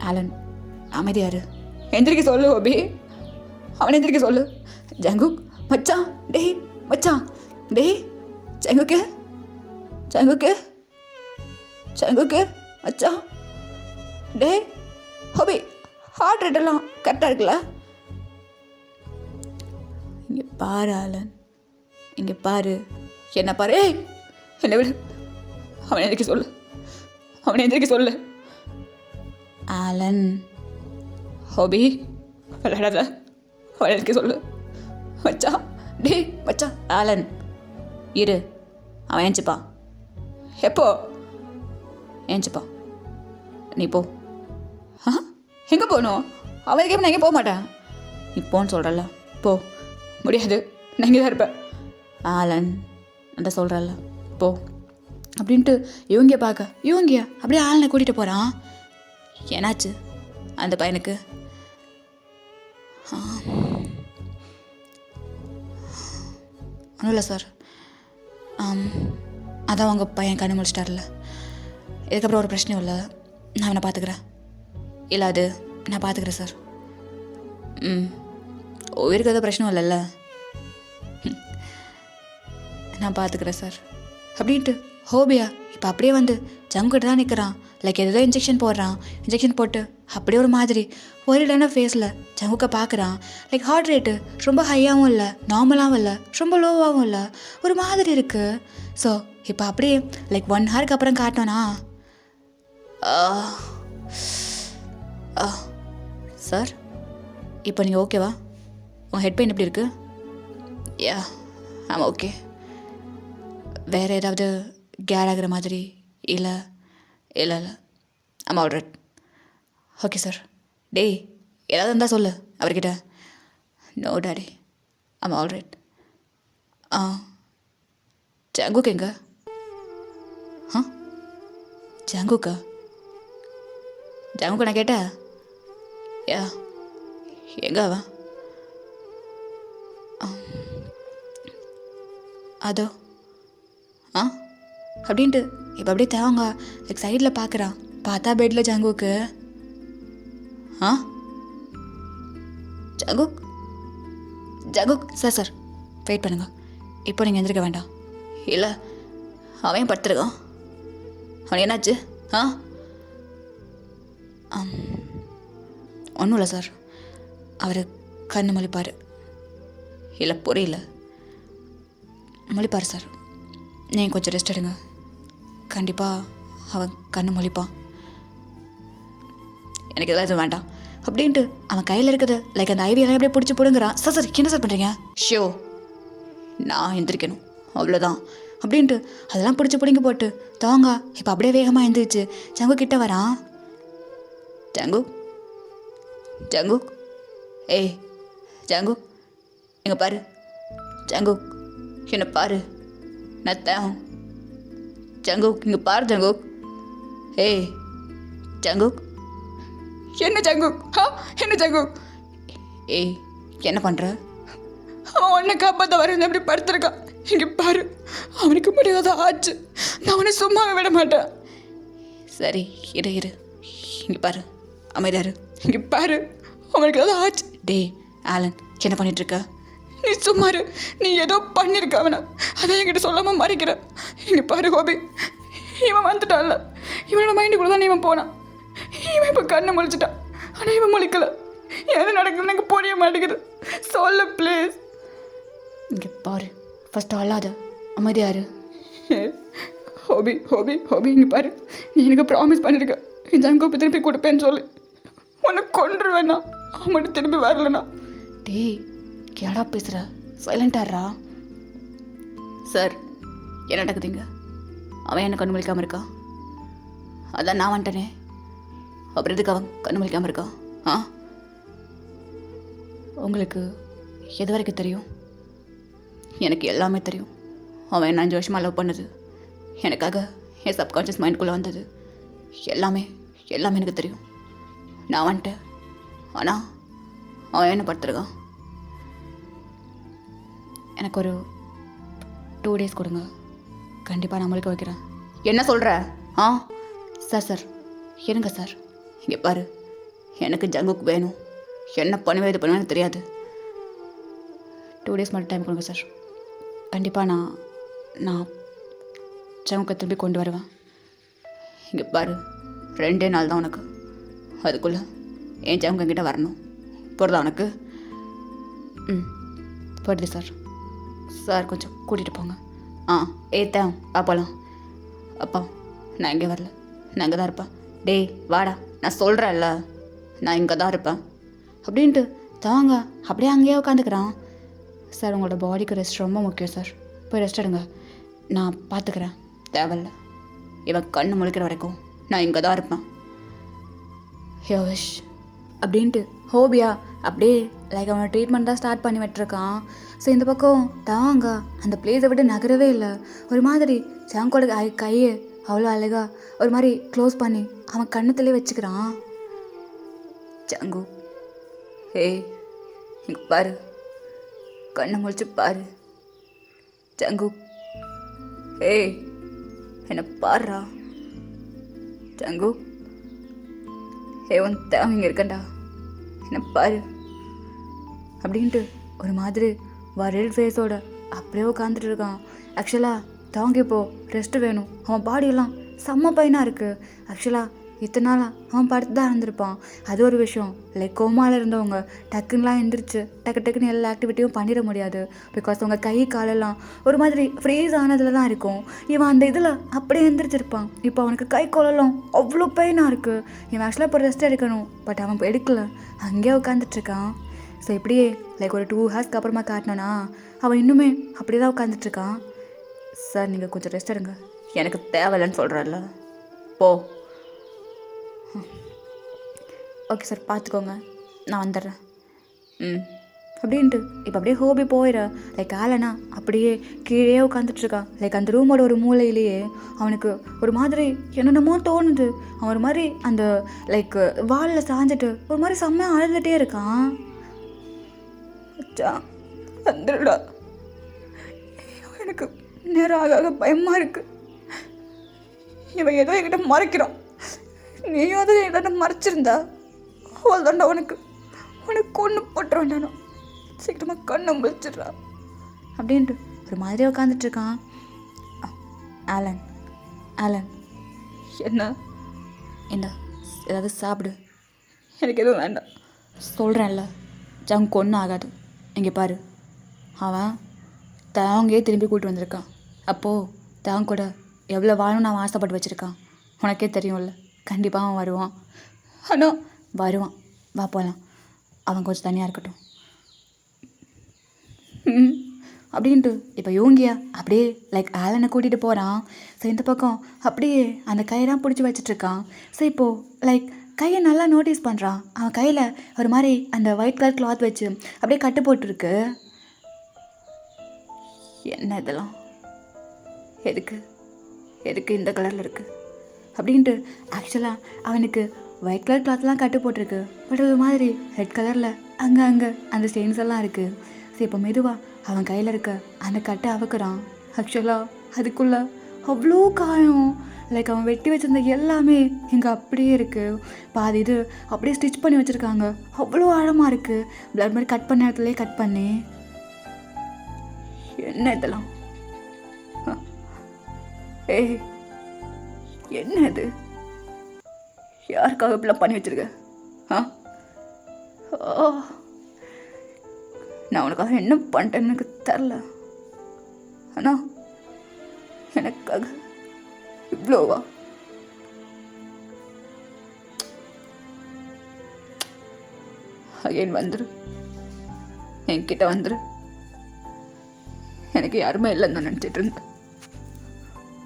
ஆலன் அமைதியாரு, எந்திரிக்க சொல்லு ஹோபி, அவனை எந்திரிக்க சொல்லு. ஜங்கு மச்சான், டேய் மச்சான், டேய் ஜங்குக்கு ஜங்குக்கு ஜங்குக்கு மச்சான், டேய் ஹோபி, ஹார்ட் ரேட்டெல்லாம் கரெக்டாக இருக்குல்ல? இங்கே பாரு ஆலன், இங்கே பாரு, என்ன பாரு. ஏய் என்னை விடு, அவனை எந்திரிக்க சொல்லு, அவனை எந்திரிக்க சொல்லு. ஆலன், ஹோபி விளையாடாத, அவனை எந்திரிக்க சொல்லு. மச்சான், டேய் மச்சான். ஆலன் இரு, அவன் ஏஞ்சிப்பான். எப்போ ஏஞ்சிப்பான்? நீ போ. எங்கே போகணும்? அவனுக்கே நான் எங்கே போக மாட்டேன். நீ போன்னு சொல்கிறல்ல, போ. முடியாது, நான் இங்கே தான் இருப்பேன். ஆலன் நான் சொல்கிறல்ல, போ அப்படின்ட்டு இவங்க பார்க்க இவங்க அப்படியே ஆலனை கூட்டிகிட்டு போகிறான். என்னாச்சு அந்த பையனுக்கு? ஒன்றும் இல்லை சார், அதான் உங்கள் பையன் கண்ணு முடிச்சிட்டார்ல, இதுக்கப்புறம் ஒரு பிரச்சனையும் இல்லை, நான் அவனை பார்த்துக்கிறேன். இல்லை அது நான் பார்த்துக்கிறேன் சார். உயிருக்கு எதுவும் பிரச்சனை இல்லைல்ல, நான் பார்த்துக்கிறேன் சார் அப்படின்ட்டு ஹோபியா இப்போ அப்படியே வந்து ஜங்குக்கிட்ட தான் நிற்கிறான். லைக் ஏதோ இன்ஜெக்ஷன் போடுறான். இன்ஜெக்ஷன் போட்டு அப்படியே ஒரு மாதிரி ஒரிடான ஃபேஸில் ஜங்குக்கை பார்க்குறான். லைக் ஹார்ட் ரேட்டு ரொம்ப ஹையாகவும் இல்லை, நார்மலாகவும் இல்லை, ரொம்ப லோவாகவும் இல்லை, ஒரு மாதிரி இருக்குது. ஸோ இப்போ அப்படியே லைக் 1 ஹவருக்கு அப்புறம் காட்டோன்னா, சார் இப்போ நீங்கள் ஓகேவா? உங்கள் ஹெட் பெயின் எப்படி இருக்குது? யா ஆமாம் ஓகே. வேறு ஏதாவது கேர் ஆகிற மாதிரி? இல்லை இல்லை இல்லை ஆமாம் ஆல்ரைட். Okay sir. டேய் ஏதாவது இருந்தால் சொல்லு அவர்கிட்ட. நோ டாடி ஆமாம் ஆல்ரைட். ஜங்குக் எங்க? ஜங்குக்கா? ஜங்குக்கு நான் கேட்டேன். யா எங்க அவன்? அதோ அப்படின்ட்டு இப்போ அப்படியே தேவங்க லைக் சைடில் பார்க்குறான். பார்த்தா பெட்டில் ஜங்குக்கு. Jungkook Jungkook sir sir wait பண்ணுங்க. இப்போ நீங்கள் எந்திரிக்க வேண்டாம். இல்லை அவன் படுத்துருக்கான். அவன் என்னாச்சு? ஒன்றும் இல்லை சார். அவர் கண்ணு முழிப்பார். இல்லை புரியல. முழிப்பார் சார். நீங்கள் கொஞ்சம் ரெஸ்ட் எடுங்க. கண்டிப்பாக அவன் கண்ணு முழிப்பான். எனக்கு எதாவது வேண்டாம் அப்படின்ட்டு அவன் கையில் இருக்குது லைக் அந்த ஐவியெல்லாம் எப்படியே பிடிச்சி போடுங்கிறான். சார் சார் என்ன சார் பண்ணுறீங்க? ஷோ நான் எந்திரிக்கணும் அவ்வளோதான் அப்படின்ட்டு அதெல்லாம் பிடிச்சி பிடிங்க போட்டு தாங்க இப்போ அப்படியே வேகமாக எழுந்திரிச்சு ஜங்கு கிட்ட வரான். ஜங்குக் ஜங்குக் ஏய் ஜங்குக் எங்கே பாரு. ஜங்குக் என்ன பாரு. நான் தேவும். ஜங்குக் இங்கே பாரு. ஜங்குக் ஏய் ஜங்குக் என்ன ஜங்குக்? என்ன ஜங்குக்? ஏய் என்ன பண்ணுற? அவன் ஒன்றை காப்பாற்ற வரேன் எப்படி படுத்துருக்கான். இங்கே பாரு அவனுக்கு முடியாத ஆச்சு. நான் அவனை சும்மாவே விட மாட்டேன். சரி இரு இரு. இங்கே பாரு அமைதியாரு. இங்கே பாரு அவனுக்கு ஏதாவது ஆச்சு. டேய் ஆலன் என்ன பண்ணிகிட்ருக்க? நீ சும்மாரு. நீ ஏதோ பண்ணியிருக்க அவனை. அதான் என்கிட்ட சொல்லாமல் மறைக்கிற. இங்கே பாரு ஹோபி இவன் வந்துட்டான்ல, இவனோட மைண்டுக்குள்ளே தான் இவன் போனான். இவன் இப்போ கண்ணை முழிச்சிட்டான். ஆனால் இவன் முழிக்கல. எது நடக்குதுன்னு எனக்கு புரிய மாட்டேங்குது. சொல்ல ப்ளீஸ். இங்கே பாரு ஃபஸ்ட்டு அல்லாத அமைதியாரு. ஹோபி ஹோபி ஹோபி இங்கே பாரு. நீ எனக்கு ப்ராமிஸ் பண்ணியிருக்க இந்த அங்கோப்பை திருப்பி கொடுப்பேன்னு சொல்லி. உன்னை கொண்டுருவேண்ணா அவன் மட்டும் திரும்பி வரலண்ணா. டேய் கேடா பேசுகிற? சைலண்டாரா. சார் என்ன நடக்குதுங்க? அவன் என்ன கண்ணு முழிக்காமல் இருக்கான்? அதான் நான் வந்துட்டேனே. அப்புறம் எதுக்கு அவன் கண்ணு முழிக்காமல் இருக்கான்? உங்களுக்கு எது வரைக்கும் தெரியும்? எனக்கு எல்லாமே தெரியும். அவன் என்ன 5 வருஷமாக லவ் பண்ணது, எனக்காக என் சப்கான்ஷியஸ் மைண்டுக்குள்ளே வந்தது, எல்லாமே எல்லாமே எனக்கு தெரியும். நான் வந்துட்டேன். ஆனால் அவன் என்ன படுத்துருக்கான். எனக்கு ஒரு 2 days கொடுங்க. கண்டிப்பாக நான் முழிக்க வைக்கிறேன். என்ன சொல்கிற? சார் சார் இருங்க சார். இங்கே பாரு எனக்கு ஜங்குக்கு வேணும். என்ன பண்ணுவேன் இது பண்ணுவேன்னு தெரியாது. 2 days மட்டும் டைம் கொடுங்க சார். கண்டிப்பாக நான் ஜங்குக்கை திரும்பி கொண்டு வருவேன். இங்கே பாரு 2 நாள் தான் உனக்கு. அதுக்குள்ளே என் ஜங்கு என்கிட்ட வரணும். போகிறதா உனக்கு? போடுது சார். சார் கொஞ்சம் கூட்டிகிட்டு போங்க. தேவ் போகலாம். அப்பா நான் இங்கே வரல, நான் இங்கே தான் இருப்பேன். டேய் வாடா, நான் சொல்கிறேன்ல நான் இங்கே தான் இருப்பேன் அப்படின்ட்டு தாங்க அப்படியே அங்கேயே உட்காந்துக்கிறான். சார் உங்களோட பாடிக்கு ரெஸ்ட் ரொம்ப முக்கியம் சார். போய் ரெஸ்ட் எடுங்க, நான் பார்த்துக்கிறேன். தேவையில்ல இவன் கண்ணு முழிக்கிற வரைக்கும் நான் இங்கே தான் இருப்பேன். யோஷ் அப்படின்ட்டு ஹோபியா அப்படியே லைக் அவனை ட்ரீட்மெண்ட் தான் ஸ்டார்ட் பண்ணி விட்டுருக்கான். ஸோ இந்த பக்கம் தாங்க அந்த பிளேஸை விட்டு நகரவே இல்லை. ஒரு மாதிரி ஜங்கோட கையை அவ்வளோ அழகா ஒரு மாதிரி க்ளோஸ் பண்ணி அவன் கண்ணத்துலேயே வச்சுக்கிறான். ஜங்கு ஏய் இங்கே பாரு, கண்ணை முழிச்சு பாரு. ஜங்கு ஏய் என்னை பாருடா. ஜங்கு உன் தேவை இங்கே இருக்கண்டா, என்ன பாரு அப்படின்ட்டு ஒரு மாதிரி வரல் ஃபேஸோட அப்படியே உட்காந்துட்டு இருக்கான். ஆக்சுவலாக தாங்க இப்போ ரெஸ்ட்டு வேணும். அவன் பாடியெல்லாம் செம்ம பெயினாக இருக்குது. ஆக்சுவலாக இத்தனை நாளாக அவன் படுத்து தான் இருந்திருப்பான். அது ஒரு விஷயம். லைக் கோமாவில் இருந்தவங்க டக்குன்னெலாம் எந்திரிச்சு டக்குன்னு எல்லா ஆக்டிவிட்டியும் பண்ணிட முடியாது. பிகாஸ் அவங்க கை காலெல்லாம் ஒரு மாதிரி ஃப்ரீஸ் ஆனதில் தான் இருக்கும். இவன் அந்த இதில் அப்படியே எந்திரிச்சிருப்பான். இப்போ அவனுக்கு கை காலெல்லாம் அவ்வளோ பெயினாக இருக்குது. இவன் ஆக்சுவலாக இப்போ ரெஸ்ட் எடுக்கணும், பட் அவன் இப்போ எடுக்கலை, அங்கேயே உட்காந்துட்ருக்கான். ஸோ இப்படியே லைக் ஒரு 2 ஹார்ஸ்க்கு அப்புறமா காட்டினானா அவன் இன்னுமே அப்படியே தான் உட்காந்துட்ருக்கான். சார் நீங்கள் கொஞ்சம் ரெஸ்ட் எடுங்க, எனக்கு தேவையில்லைன்னு சொல்கிறல்ல, போ. ஓகே சார், பார்த்துக்கோங்க, நான் வந்துடுறேன். அப்படின்ட்டு இப்போ அப்படியே ஹோபி போயிட லைக் ஆலனா அப்படியே கீழே உட்காந்துட்ருக்கான். லைக் அந்த ரூமோட ஒரு மூலையிலேயே அவனுக்கு ஒரு மாதிரி என்னென்னமோ தோணுது. அவன் ஒரு மாதிரி அந்த லைக் வாலில் சாஞ்சிட்டு ஒரு மாதிரி செம்மையாக அழுதுகிட்டே இருக்கான். வந்துடுடா, எனக்கு நேரம் ஆக பயமாக இருக்குது. இவன் ஏதோ என்கிட்ட மறைக்கிறான், நீயும் அதை என்கிட்ட மறைச்சிருந்தா அவள் தாண்டா உனக்கு ஒன்று போட்டுருவேன். நானும் சீக்கிரமாக கண்ணை முழிச்சிடுறா அப்படின்ட்டு ஒரு மாதிரி உட்காந்துட்ருக்கான். ஆலன் ஆலன் என்ன என்ன ஏதாவது சாப்பிடு. எனக்கு எதுவும் வேண்டாம் சொல்கிறேன்ல, ஜங்க் ஒன்றும் ஆகாது. இங்கே பாரு, அவன் தேவங்கே திரும்பி கூப்பிட்டு வந்திருக்கான். அப்போது தேவங்க கூட எவ்வளோ வாழணும்னு அவன் ஆசைப்பட்டு வச்சுருக்கான், உனக்கே தெரியும்ல. கண்டிப்பாக அவன் வருவான். ஆனால் வருவான், வா போகலாம். அவன் கொஞ்சம் தனியாக இருக்கட்டும் அப்படின்ட்டு இப்போ யோங்கியா அப்படியே லைக் ஆலனை கூட்டிகிட்டு போகிறான். ஸோ இந்த பக்கம் அப்படியே அந்த கையெல்லாம் பிடிச்சி வச்சிட்ருக்கான். ஸோ இப்போது லைக் கையை நல்லா நோட்டீஸ் பண்ணுறான். அவன் கையில் ஒரு மாதிரி அந்த ஒயிட் கலர் கிளாத் வச்சு அப்படியே கட்டு போட்டுருக்கு. என்ன இதெல்லாம், எதுக்கு எதுக்கு இந்த கலரில் இருக்குது அப்படின்ட்டு ஆக்சுவலாக அவனுக்கு ஒயிட் கலர் கிளாத்லாம் கட்டு போட்டிருக்கு, பட் ஒரு மாதிரி ரெட் கலரில் அங்கே அந்த ஸ்டெயின்ஸ் எல்லாம் இருக்குது. ஸோ இப்போ மெதுவாக அவன் கையில் இருக்க அந்த கட்டை அவுக்குறான். ஆக்சுவலாக அதுக்குள்ளே அவ்வளோ காயம். லைக் அவன் வெட்டி வச்சிருந்த எல்லாமே இங்கே அப்படியே இருக்குது. பாதி இது அப்படியே ஸ்டிச் பண்ணி வச்சுருக்காங்க, அவ்வளோ ஆழமாக இருக்குது. பிளட் மாதிரி கட் பண்ண இடத்துலேயே கட் பண்ணி. என்ன இதெல்லாம், ஏய் என்ன இது, யாருக்காக இப்படிலாம் பண்ணி வச்சிருக்க? நான் உனக்காக என்ன பண்ணிட்டேன்னு எனக்கு தெரில, ஆனால் எனக்காக இவ்வளோவா? அகைன் வந்துரு, என்கிட்ட வந்துரு. எனக்கு யாருமே இல்லைன்னு நான் நினச்சிட்டு இருந்தேன்.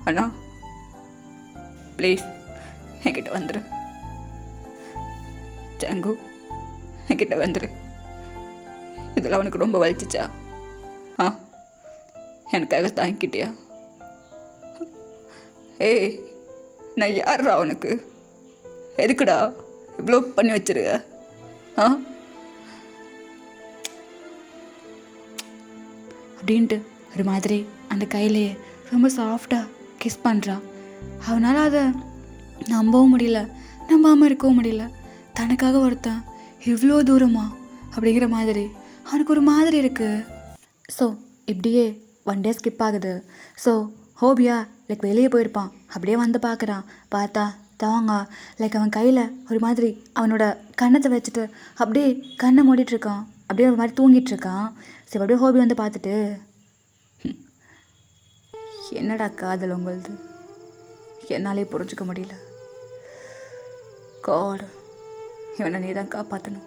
ஆனால் ப்ளீஸ் என்கிட்ட வந்துரு ஜங்கு, என்கிட்ட வந்துரு. இதெல்லாம் உனக்கு ரொம்ப வலிச்சிச்சா? எனக்காக தாங்கிக்கிட்டியா? ஏய் நான் யார்ரா உனக்கு? எதுக்குடா இவ்வளோ பண்ணி வச்சிருக்க? அப்படின்ட்டு ஒரு மாதிரி அந்த கையிலேயே ரொம்ப சாஃப்டாக கிஸ் பண்ணுறான். அவனால் அதை நம்பவும் முடியல, நம்பாமல் இருக்கவும் முடியல. தனக்காக ஒருத்தன் இவ்வளோ தூரமா அப்படிங்கிற மாதிரி அவனுக்கு ஒரு மாதிரி இருக்குது. ஸோ இப்படியே 1 day ஸ்கிப் ஆகுது. ஸோ ஹோபியா லைக் வெளியே போயிருப்பான், அப்படியே வந்து பார்க்குறான். பார்த்தா தவங்க லைக் அவன் கையில் ஒரு மாதிரி அவனோட கண்ணத்தை வச்சுட்டு அப்படியே கண்ணை மூடிட்டுருக்கான், அப்படியே ஒரு மாதிரி தூங்கிட்டுருக்கான். சரி அப்படியே ஹோபி வந்து பார்த்துட்டு, என்னடா காதல் உங்களது, என்னாலே புரிஞ்சுக்க முடியல. காட், இவனை நீ தான் காப்பாற்றணும்.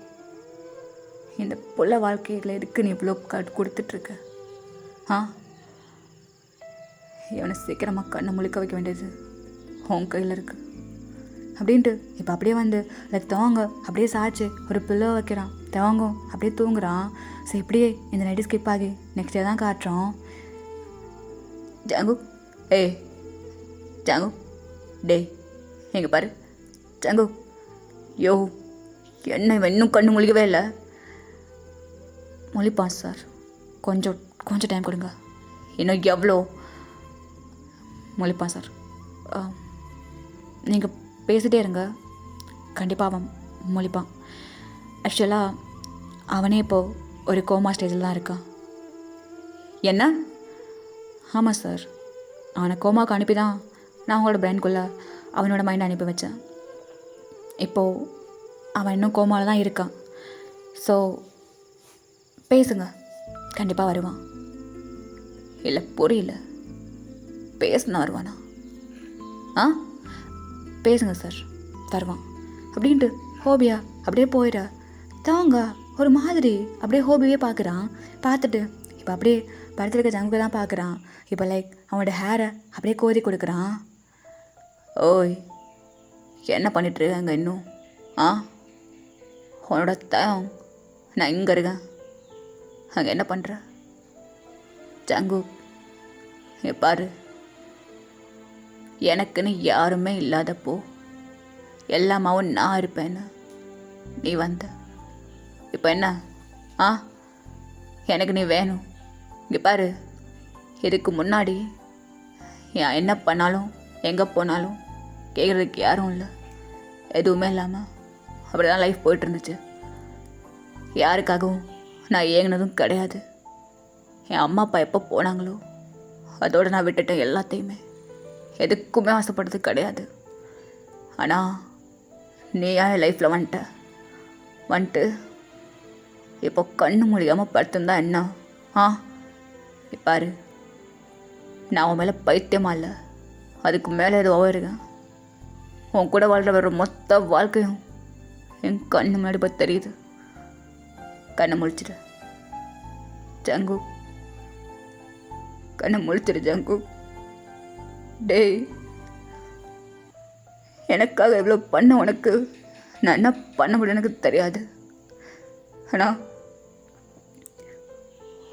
இந்த புள்ள வாழ்க்கையில் எதுக்கு நீ இவ்வளோ கொடுத்துட்ருக்க? இவனை சீக்கிரமாக கண்ணை முழிக்க வைக்க வேண்டியது உன் கையில் இருக்கு அப்படின்ட்டு இப்போ அப்படியே வந்து லைக் தவங்க அப்படியே சாய்ச்சி ஒரு பில்லோ வைக்கிறான். தவங்கும் அப்படியே தூங்குறான். ஸோ இப்படியே இந்த நைட்டு ஸ்கிப் ஆகி நெக்ஸ்ட் டே தான் காட்டுறோம். ஜங்கு, ஏய் ஜங்கு, டே எங்கே பாரு ஜங்கு. யோ என்ன இவன் இன்னும் கண்ணு முழிக்கவே இல்லை? முழிப்பான் சார், கொஞ்சம் டைம் கொடுங்க, இன்னும் எவ்வளோ முழிப்பான் சார். நீங்கள் பேசிகிட்டே இருங்க, கண்டிப்பாக அவன் முழிப்பான். ஆக்சுவலாக அவனே இப்போது ஒரு கோமா ஸ்டேஜில் தான் இருக்கான். என்ன? ஆமாம் சார், அவனை கோமாவுக்கு அனுப்பி தான் நான் அவங்களோட பிரெயின்குள்ளே அவனோட மைண்டை அனுப்பி வச்சேன். இப்போது அவன் இன்னும் கோமாவில் தான் இருக்கான். ஸோ பேசுங்க, கண்டிப்பாக வருவான். இல்லை புரியல, பேசுனா வருவானா? ஆ பேசுங்க சார், வருவான் அப்படின்ட்டு ஹோபியா அப்படியே போயிட தாங்க ஒரு மாதிரி அப்படியே ஹோபியே பார்க்குறான். பார்த்துட்டு இப்போ அப்படியே படத்தில் ஜங்குக்கு தான் பார்க்குறான். இப்போ லைக் அவனோட ஹேரை அப்படியே கோதி கொடுக்குறான். ஓய் என்ன பண்ணிட்டுருக்க அங்கே இன்னும்? ஆ உன்னோட தயம் நான் இங்கே இருக்கேன், அங்கே என்ன பண்ணுற? ஜங்கு பாரு, எனக்குன்னு யாருமே இல்லாதப்போ எல்லாமாவும் நான் இருப்பேன்னு நீ வந்த. இப்போ என்ன? ஆ எனக்கு நீ வேணும். இங்கே பாரு, இதுக்கு முன்னாடி நான் என்ன பண்ணாலும் எங்கே போனாலும் கேட்குறதுக்கு யாரும் இல்லை, எதுவுமே இல்லாமல் அப்படி தான் லைஃப் போயிட்டு இருந்துச்சு. யாருக்காகவும் நான் ஏங்கினதும் கிடையாது. என் அம்மா அப்பா எப்போ போனாங்களோ அதோடு நான் விட்டுட்டேன் எல்லாத்தையுமே. எதுக்குமே ஆசைப்படுறது கிடையாது. ஆனால் நீ ஏன் என் லைஃப்பில் வந்துட்டு இப்போ கண்ணு மூலிகாமல் படுத்துருந்தா என்ன? ஆ பாரு, நான் உன் மேலே பைத்தியமா இல்லை, அதுக்கு மேலே எதுவாக இருக்கேன். உன் கூட வாழ்கிற வர மொத்த வாழ்க்கையும் என் கண்ணு முன்னாடி போய் தெரியுது. கண்ணை முழிச்சிடு ஜங்கு, கண்ணை முழிச்சிடு ஜங்கு. டேய், எனக்காக எவ்வளோ பண்ண உனக்கு நான் என்ன பண்ண முடியும் எனக்கு தெரியாது. ஆனால்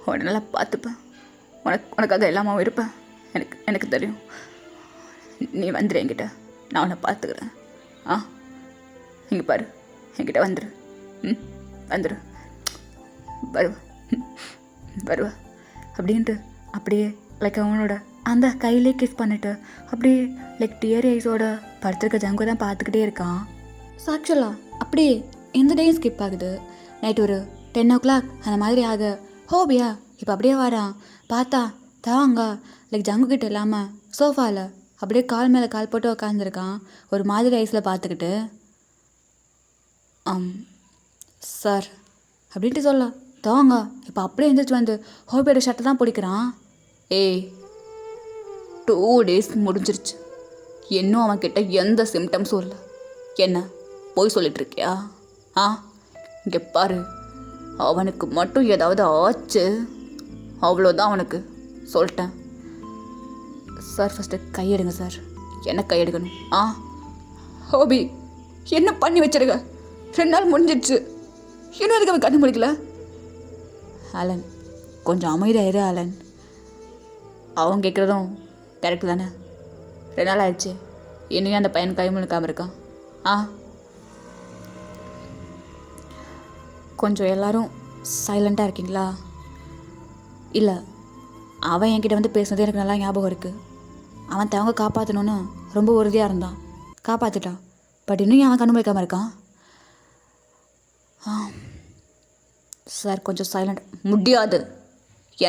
உன்னை நல்லா பார்த்துப்பேன், உனக்காக எல்லாமாவும் இருப்பேன். எனக்கு தெரியும். நீ வந்துடு என்கிட்ட, நான் உன்னை பார்த்துக்கிறேன். ஆ இங்கே பாரு, என்கிட்ட வந்துடு. வந்துடு, வருவா அப்படின்ட்டு அப்படியே லைக் அவனோட அந்த கையிலே கிஸ் பண்ணிட்டு அப்படியே லைக் டியர் ஐஸோட படுத்துருக்க ஜங்கு தான் பார்த்துக்கிட்டே இருக்கான். ஸோ ஆக்சுவலாக அப்படியே எந்த டேயும் ஸ்கிப் ஆகுது. நைட் ஒரு 10 o'clock அந்த மாதிரி ஆக ஹோபியா இப்போ அப்படியே வரான். பார்த்தா தாங்க லைக் ஜங்கு கிட்ட இல்லாமல் சோஃபாவில் அப்படியே கால் மேலே கால் போட்டு உட்காந்துருக்கான். ஒரு மாதிரி ஐஸில் பார்த்துக்கிட்டு சார் அப்படின்ட்டு சொல்ல தாங்க இப்போ அப்படியே எழுந்திரிச்சு வந்து ஹோபியோட ஷர்ட்டை தான் பிடிக்கிறான். ஏய் 2 days முடிஞ்சிருச்சு, இன்னும் அவன்கிட்ட எந்த சிம்டம்ஸும் இல்லை. என்ன போய் சொல்லிட்டு இருக்கியா? ஆ இங்கே பாரு, அவனுக்கு மட்டும் ஏதாவது ஆச்சு அவ்வளோதான் அவனுக்கு, சொல்லிட்டேன். சார் ஃபஸ்ட்டு கையெடுங்க சார். என்ன கையெடுக்கணும்? ஆ ஹோபி என்ன பண்ணி வச்சிருக்க? 2 நாள் முடிஞ்சிடுச்சு, இன்னும் எதுக்கு அவன் கண்ணு முடிக்கல? ஆலன் கொஞ்சம் அமைதியாயிரு ஆலன். அவன் கேட்குறதும் கரெக்டு தானே. 2 நாள் ஆயிடுச்சு, இன்னும் அந்த பையன் கை முழுக்காமல் இருக்கான். ஆ கொஞ்சம் எல்லாரும் சைலண்ட்டாக இருக்கீங்களா? இல்லை, அவன் என்கிட்ட வந்து பேசுனது எனக்கு நல்லா ஞாபகம் இருக்குது. அவன் தவங்க காப்பாற்றணுன்னு ரொம்ப உறுதியாக இருந்தான், காப்பாற்றிட்டான். பட் இன்னும் அவன் கண்ணு முழிக்காமல் இருக்கான். சார் கொஞ்சம் சைலண்ட். முடியாது,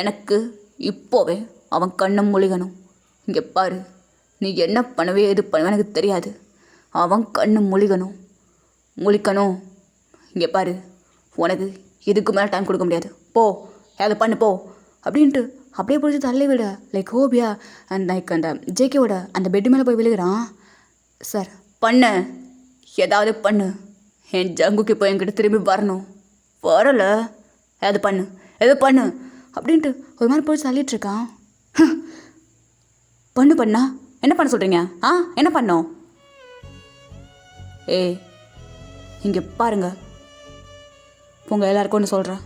எனக்கு இப்போவே அவன் கண்ணை முழிக்கணும். இங்கே பாரு, நீ என்ன பண்ணவே எது பண்ணுவே எனக்கு தெரியாது. அவன் கண்ணு முழிக்கணும். இங்கே பாரு, உனக்கு இதுக்கு மேலே டைம் கொடுக்க முடியாது. போ, அதை பண்ணு போ அப்படின்ட்டு அப்படியே பிடிச்சி தள்ளி விட லைக் ஹோபியா அந்த லைக் அந்த ஜேகேவோட அந்த பெட்டு மேலே போய் விழுகிறான். சார் பண்ணு, ஏதாவது பண்ணு, என் ஜங்குக்கு இப்போ என்கிட்ட திரும்பி வரணும். வரலை, அது பண்ணு அப்படின்ட்டு ஒரு மாதிரி போய் தள்ளிட்டுருக்கான். பண்ணா என்ன பண்ண சொல்கிறீங்க? ஆ என்ன பண்ணோம்? ஏய் இங்கே பாருங்க, உங்கள் எல்லாருக்கும் ஒன்று சொல்கிறேன்.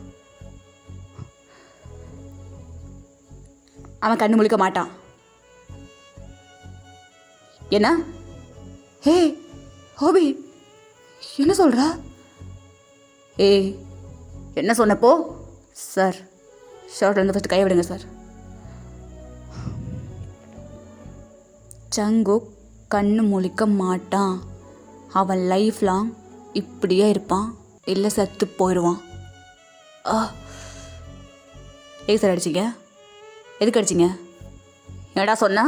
அவன் கண்ணு முழிக்க மாட்டான். என்ன? ஹே ஹோபி என்ன சொல்கிறா? ஏய் என்ன சொன்னப்போ? சார் ஷர்ட் வந்து ஃபஸ்ட்டு கையை விடுங்க சார். ஜங்கு கண்ணு முழிக்க மாட்டான். அவன் லைஃப் லாங் இப்படியே இருப்பான், இல்லை செத்து போயிடுவான். ஏய் சார் அடிச்சிங்க? எதுக்கு அடிச்சிங்க? என்னடா சொன்னா?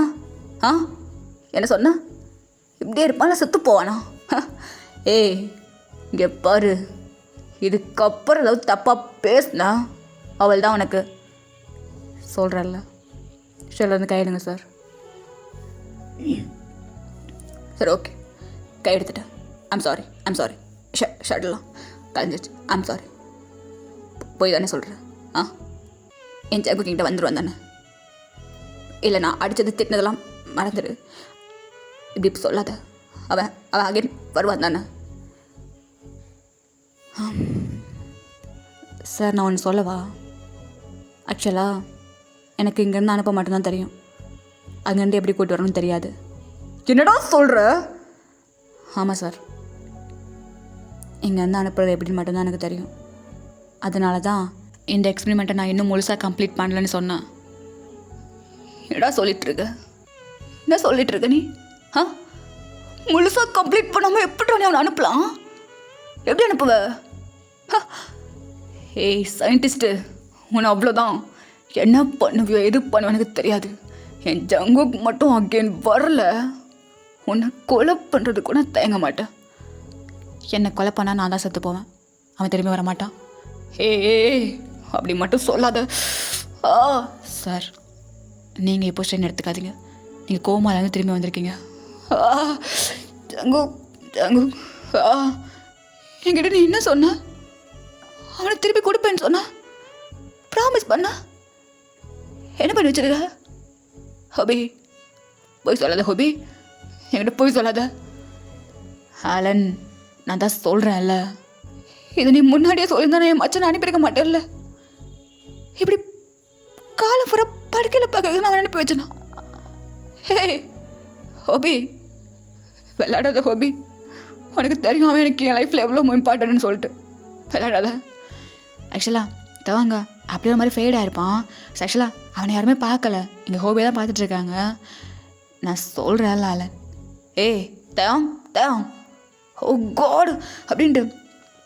ஆ என்ன சொன்னா? இப்படியே இருப்பான செத்து போவானா? ஏய் இங்கே பாரு, இதுக்கப்புறம் ஏதாவது தப்பாக பேசுனா அவள் தான் உனக்கு சொல்கிறல்ல. ஷெல்லேருந்து கையிடுங்க சார். சரி ஓகே, கை எடுத்துட்டேன். I'm sorry. ஷர்ட்லாம் கலைஞ்சிச்சு. I'm sorry. போய் தானே சொல்கிறேன். என் ஜாக்கு கிட்ட வந்துடுவான் தானே? இல்லை, நான் அடித்தது திட்டினதெல்லாம் மறந்துடு. இப்படி சொல்லாத. அவன் அகைன் வருவான் தானே? சார், நான் ஒன்று சொல்லவா? ஆக்சுவலாக எனக்கு இங்கேருந்து அனுப்ப மட்டும்தான் தெரியும். அங்கேருந்து எப்படி கூப்பிட்டு வரணும்னு தெரியாது. என்னடா சொல்கிற? ஆமாம் சார், இங்கேருந்து அனுப்புறது எப்படின்னு மட்டும்தான் எனக்கு தெரியும். அதனால தான் இந்த எக்ஸ்பெரிமெண்ட்டை நான் இன்னும் முழுசாக கம்ப்ளீட் பண்ணலன்னு சொன்னேன். என்னடா சொல்லிகிட்ருக்க? என்ன சொல்லிகிட்ருக்க நீ? முழுசாக கம்ப்ளீட் பண்ணாமல் எப்படி நீ அவனை அனுப்பலாம்? எப்படி அனுப்புவ? ஏய் சயின்டிஸ்ட்டு, உன்னை அவ்வளோதான். என்ன பண்ணுவியோ எது பண்ணுவோ எனக்கு தெரியாது. என் ஜங்குக்கு மட்டும் அகெயின் வரல, உன்னை கொலை பண்ணுறது கூட தயங்க மாட்டேன். என்னை கொலை பண்ணால் நான் தான் செத்து போவேன், அவன் திரும்பி வர மாட்டான். ஏய் அப்படி மட்டும் சொல்லாத. சார், நீங்கள் இப்போ ஸ்ட்ரெயின் எடுத்துக்காதீங்க. நீங்கள் கோமாலேருந்து திரும்பி வந்திருக்கீங்க. ஜங்கு என்கிட்ட நீ என்ன சொன்ன? அவனை திருப்பி கொடுப்பேன்னு சொன்ன, ப்ராமிஸ் பண்ண. என்ன பண்ணி வச்சிருக்க? ஹோபி, போய் சொல்லாத. ஹோபி, என்கிட்ட போய் சொல்லாத. ஆலன், நான் தான் சொல்கிறேன்ல, இது நீ முன்னாடியே சொல்லியிருந்தா என் மச்சனை அனுப்பியிருக்க மாட்டேன்ல. இப்படி காலம் பூரா படுக்கையில் பார்க்க நான் அனுப்பி வச்சேனா? ஹே ஹோபி, விளையாடாத ஹோபி. உனக்கு தெரியும் அவன் எனக்கு என் லைஃப்பில் எவ்வளோ இம்பார்ட்டன்ட்னு சொல்லிட்டு. விளையாடாத. ஆக்சுவலாக தவாங்க அப்படி ஒரு மாதிரி ஃபேடாக இருப்பான். ஆக்சுவலாக அவனை யாருமே பார்க்கல, இங்கே ஹோபியை தான் பார்த்துட்ருக்காங்க. நான் சொல்கிறேன்ல ஆலன். ஏய் தேவம் ஓ காட் அப்படின்ட்டு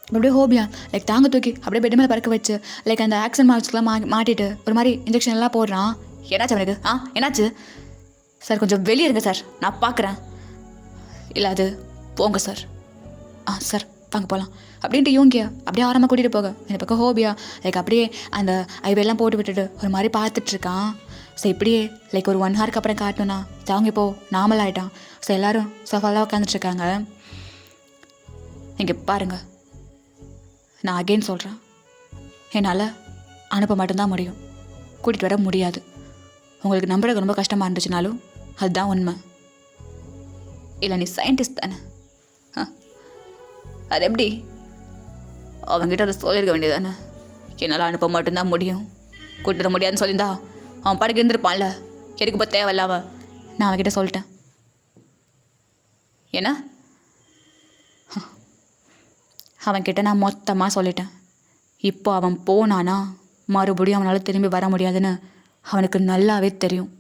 அப்படியே ஹோபியா லைக் தாங்க தூக்கி அப்படியே பெட் மேலே பறக்க வச்சு லைக் அந்த ஆக்ஷன் மார்க்ஸ்லாம் மாட்டிட்டு ஒரு மாதிரி இன்ஜெக்ஷன் எல்லாம் போடுறான். என்னாச்சு அவனுக்கு? என்னாச்சு சார்? கொஞ்சம் வெளியே இருங்க சார், நான் பார்க்குறேன். இல்லை அது போங்க சார். சார் வாங்க போகலாம் அப்படின்ட்டு யோங்கியா அப்படியே ஆரம்பமாக கூட்டிகிட்டு போக, இந்த பக்கம் ஹோபியா லைக் அப்படியே அந்த ஐவேலாம் போட்டு விட்டுட்டு ஒரு மாதிரி பார்த்துட்ருக்கான். ஸோ இப்படியே லைக் ஒரு 1 ஹவருக்கு அப்புறம் காட்டணும்னா அவங்க இப்போது நார்மல் ஆகிட்டான். ஸோ எல்லோரும் சோஃபாலாம் உட்காந்துட்ருக்காங்க. இங்கே பாருங்கள், நான் அகெயின் சொல்கிறேன், என்னால் அனுப்ப மட்டும்தான் முடியும், கூட்டிகிட்டு வர முடியாது. உங்களுக்கு நம்புறது ரொம்ப கஷ்டமாக இருந்துச்சுனாலும் அதுதான் உண்மை. இல்லை நீ சயின்டிஸ்ட் தானே? அது எப்படி? அவங்ககிட்ட அதை சொல்லியிருக்க வேண்டியதானே, என்னால் அனுப்ப மட்டும்தான் முடியும், கூட்டிட்டு வர முடியாதுன்னு சொல்லியிருந்தா அவன் படுக்க இருந்திருப்பான்ல. எதுக்கு இப்போ தேவையில்லாம நான் அவன்கிட்ட சொல்லிட்டேன். ஏன்னா அவன்கிட்ட நான் மொத்தமாக சொல்லிட்டேன். இப்போ அவன் போனானா மறுபடியும் அவனால் திரும்பி வர முடியாதுன்னு அவனுக்கு நல்லாவே தெரியும்.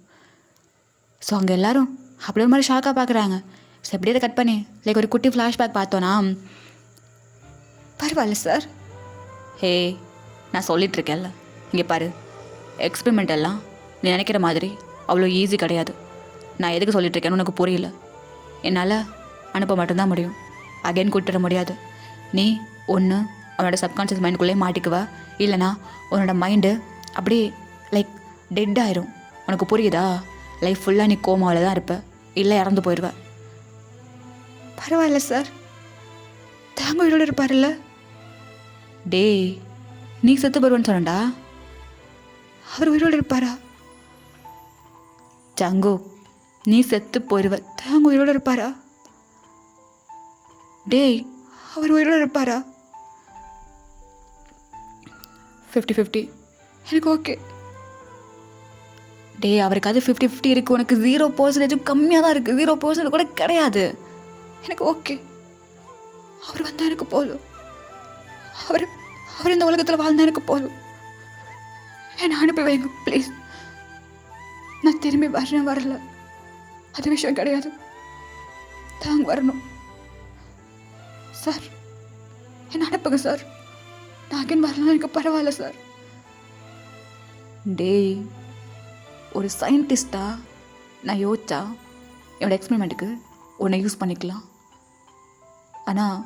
ஸோ அங்கே எல்லோரும் அப்படி ஒரு மாதிரி ஷாக்காக பார்க்குறாங்க. ஸோ எப்படியே அதை கட் பண்ணி லைக் ஒரு குட்டி ஃப்ளாஷ்பேக் பார்த்தோன்னா, பரவாயில்ல சார். ஹே, நான் சொல்லிகிட்ருக்கேன்ல, இங்கே பாரு, எக்ஸ்பெரிமெண்ட் எல்லாம் நீ நினைக்கிற மாதிரி அவ்வளோ ஈஸி கிடையாது. நான் எதுக்கு சொல்லிகிட்ருக்கேன்னு உனக்கு புரியல. என்னால் அனுப்ப மட்டும்தான் முடியும், அகைன் கூட்டிட முடியாது. நீ ஒன்று அவனோட சப்கான்ஷியஸ் மைண்டுக்குள்ளே மாட்டிக்குவ, இல்லைனா உன்னோட மைண்டு அப்படியே லைக் டெட் ஆயிரும். உனக்கு புரியுதா? லைஃப் ஃபுல்லாக நீ கோமாவில் தான் இருப்ப, இல்லை இறந்து போயிடுவ. பரவாயில்ல சார், தாங்க உயிரோடு இருப்பார்ல. டேய், நீ செத்து போடுவேன்னு சொன்னடா, அவர் உயிரோடு இருப்பாரா? ஜங்கு, நீ செத்து போயிடுவ, தாங்க உயிரோடு இருப்பாரா? டேய், அவர் உயிரோடு இருப்பாரா? 50-50 எனக்கு ஓகே. டே, அவருக்கு அது 50-50 இருக்குது, உனக்கு 0% கம்மியாக தான் இருக்குது, 0% கூட கிடையாது. எனக்கு ஓகே, அவர் வந்தால் எனக்கு போதும், அவர் இந்த உலகத்தில் வாழ்ந்தா எனக்கு போதும். என்னை அனுப்பி வைங்க ப்ளீஸ். நான் திரும்பி வரல, அது விஷயம் கிடையாது, தாங்க வரணும் சார். என்ன அனுப்புங்க சார், நான் அகன் வரலாம், எனக்கு பரவாயில்ல சார். டேய், ஒரு சயின்டிஸ்டா நான் யோசிச்சா என்னோடய எக்ஸ்பெரிமெண்ட்டுக்கு உன்னை யூஸ் பண்ணிக்கலாம். ஆனால்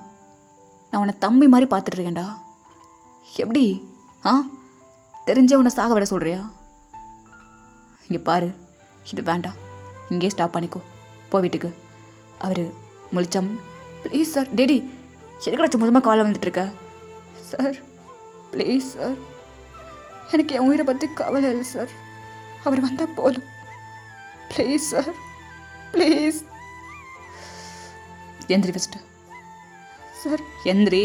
நான் உன்னை தம்பி மாதிரி பார்த்துட்ருக்கேன்டா. எப்படி தெரிஞ்ச உன்னை சாக விட சொல்கிறியா? இங்கே பாரு, இது வேண்டாம், இங்கே ஸ்டாப் பண்ணிக்கோ, போ வீட்டுக்கு. அவர் முழிச்சம். Please sir. டேடி எதுக்கடாச்சும் முதமாக காலை வந்துட்டுருக்க? சார் ப்ளீஸ் சார், எனக்கு என் உயிரை பற்றி கவலை இல்லை சார். அவர் வந்தால் போதும். Please sir, please. எந்திரி ஃபஸ்ட்டு. சார் எந்திரி.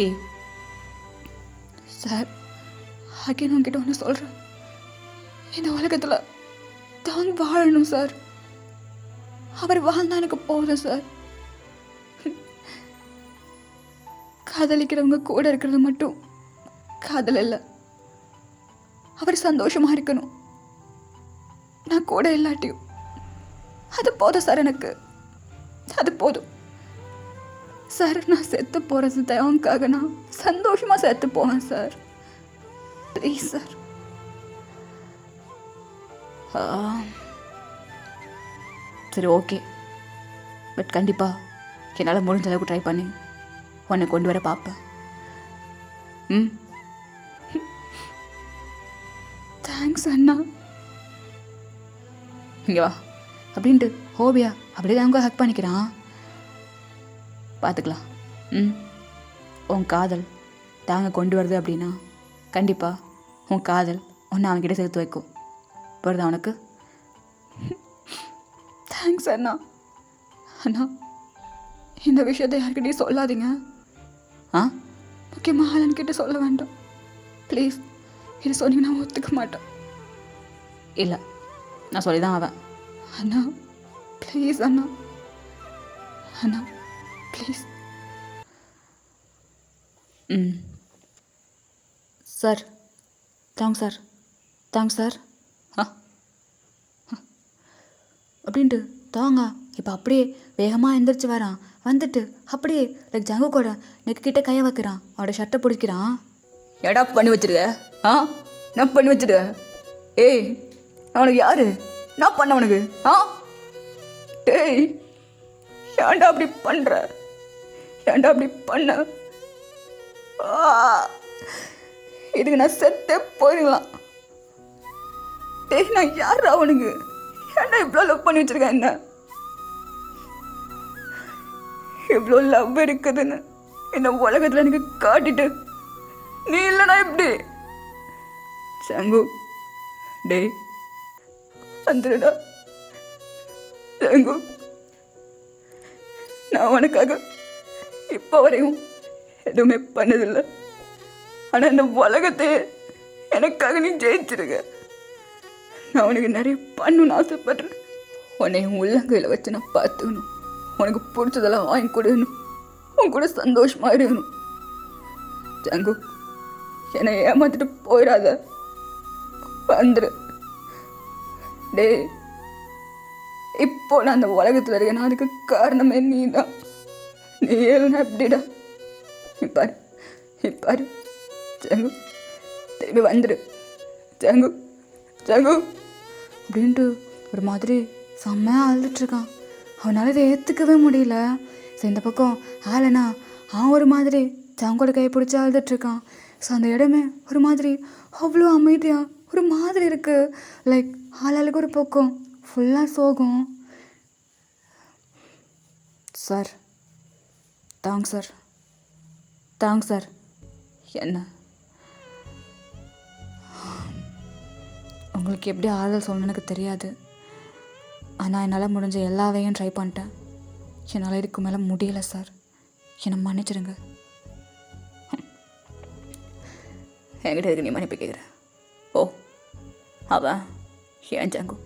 சார் அகைன் உங்ககிட்ட ஒன்று சொல்கிறேன். இந்த உலகத்தில் தான் வாழணும் சார். அவர் வாழ்ந்தா எனக்கு போதும் சார். காதலிக்கிறவங்க கூட இருக்கிறது மட்டும் காதல் இல்லை. அவர் சந்தோஷமாக இருக்கணும். நான் கூட இல்லாட்டியும் அது போதும் சார். எனக்கு அது போதும் சார். நான் செத்து போகிறது தேவனுக்காக நான் சந்தோஷமாக செத்து போவேன் சார். Please sir. சரி ஓகே, பட் கண்டிப்பாக என்னால் முடிஞ்ச அளவுக்கு ட்ரை பண்ணி உன்னை கொண்டு வர பார்ப்பேன். தேங்க்ஸ் அண்ணா. இங்கே வா அப்படின்ட்டு ஹோபியா அப்படியே அவங்க ஹக் பண்ணிக்கிறான். பார்த்துக்கலாம். உன் காதல் தாங்க கொண்டு வருது அப்படின்னா கண்டிப்பாக உன் காதல் ஒன்று அவன்கிட்ட சேர்த்து வைக்கும். போகிறதா அவனுக்கு? தேங்க்ஸ் அண்ணா. அண்ணா இந்த விஷயத்தை யார்கிட்டையும் சொல்லாதீங்க. முக்கியமாக ஆலன்கிட்ட சொல்ல வேண்டாம் ப்ளீஸ். இது சொன்னீங்க நான் ஒத்துக்க மாட்டேன். இல்லை, நான் சொல்லி தான் ஆவேன். அண்ணா ப்ளீஸ் அண்ணா. அண்ணா please. Sir thanks sir. Thanks sir. அப்படின்ட்டு தாங்க இப்போ அப்படியே வேகமாக எந்திரிச்சு வரான். வந்துட்டு அப்படியே லைக் ஜங்கு கூட நெக்கு கிட்ட கையை வைக்கிறான். அவட ஷர்ட்டை பிடிக்கிறான். எடா பண்ணி வச்சிருக்க? நான் பண்ணி வச்சிருக்க? ஏய் அவனுக்கு யாரு? நான் பண்ண அவனுக்கு? டேய் ஏன்டா அப்படி பண்ற? ஏன்டா அப்படி பண்ண? இதுக்கு நான் செத்தே போயிடலாம். டேய் நான் யார் அவனுக்கு? ஏன்டா இவ்வளோ லவ் பண்ணி வச்சிருக்கேன்? என்ன இவ்வளோ லவ் இருக்குதுன்னு இந்த உலகத்தில் எனக்கு காட்டிட்டு நீ இல்லைனா எப்படி? சங்கு டேய் வந்துடுடா சங்கு. நான் உனக்காக இப்போ வரையும் எதுவுமே பண்ணதில்லை. ஆனால் இந்த உலகத்தையே எனக்காக நீ ஜெயிச்சிருக்க. நான் உனக்கு நிறைய பண்ணணும்னு ஆசைப்படுறேன். உன்னை என் உள்ளங்கையில் வச்சு நான் பார்த்துக்கணும். உனக்கு பிடிச்சதெல்லாம் வாங்கி கொடுக்கணும். உன் கூட சந்தோஷமாக இருக்கணும். ஜங்கு என்னை ஏமாத்திட்டு போயிடாத. வந்துடு. டேய் இப்போ நான் அந்த உலகத்தில் இருக்கேன். அதுக்கு காரணமே நீ தான். நீ ஏழுனா எப்படிடா? இப்பாரு இப்பாரு ஜங்கு திரும்பி வந்துடு. ஜங்கு ஜங்கு அப்படின்ட்டு ஒரு மாதிரி செம்மையாக அழுதுட்ருக்கான். அவனால் இதை ஏற்றுக்கவே முடியல. ஸோ இந்த பக்கம் ஆலனா அவன் ஒரு மாதிரி ஜங்கோட கையை பிடிச்சி அழுதுட்ருக்கான். ஸோ அந்த இடமே ஒரு மாதிரி அவ்வளோ அமைதியாக ஒரு மாதிரி இருக்குது. லைக் ஆளாளுக்கு ஒரு பக்கம் ஃபுல்லாக சோகம். Sir thanks sir. Thanks sir. என்ன உங்களுக்கு எப்படி ஆறுதல் சொல்லணும்னு எனக்கு தெரியாது. ஆனால் என்னால் முடிஞ்ச எல்லா வேலையும் ட்ரை பண்ணிட்டேன். என்னால் இதுக்கு மேலே முடியலை சார். என்னை மன்னிச்சிடுங்க. என்கிட்ட இருக்கு நீ மன்னிப்பு கேட்குற? ஓ அவன் ஏன் ஜங்கு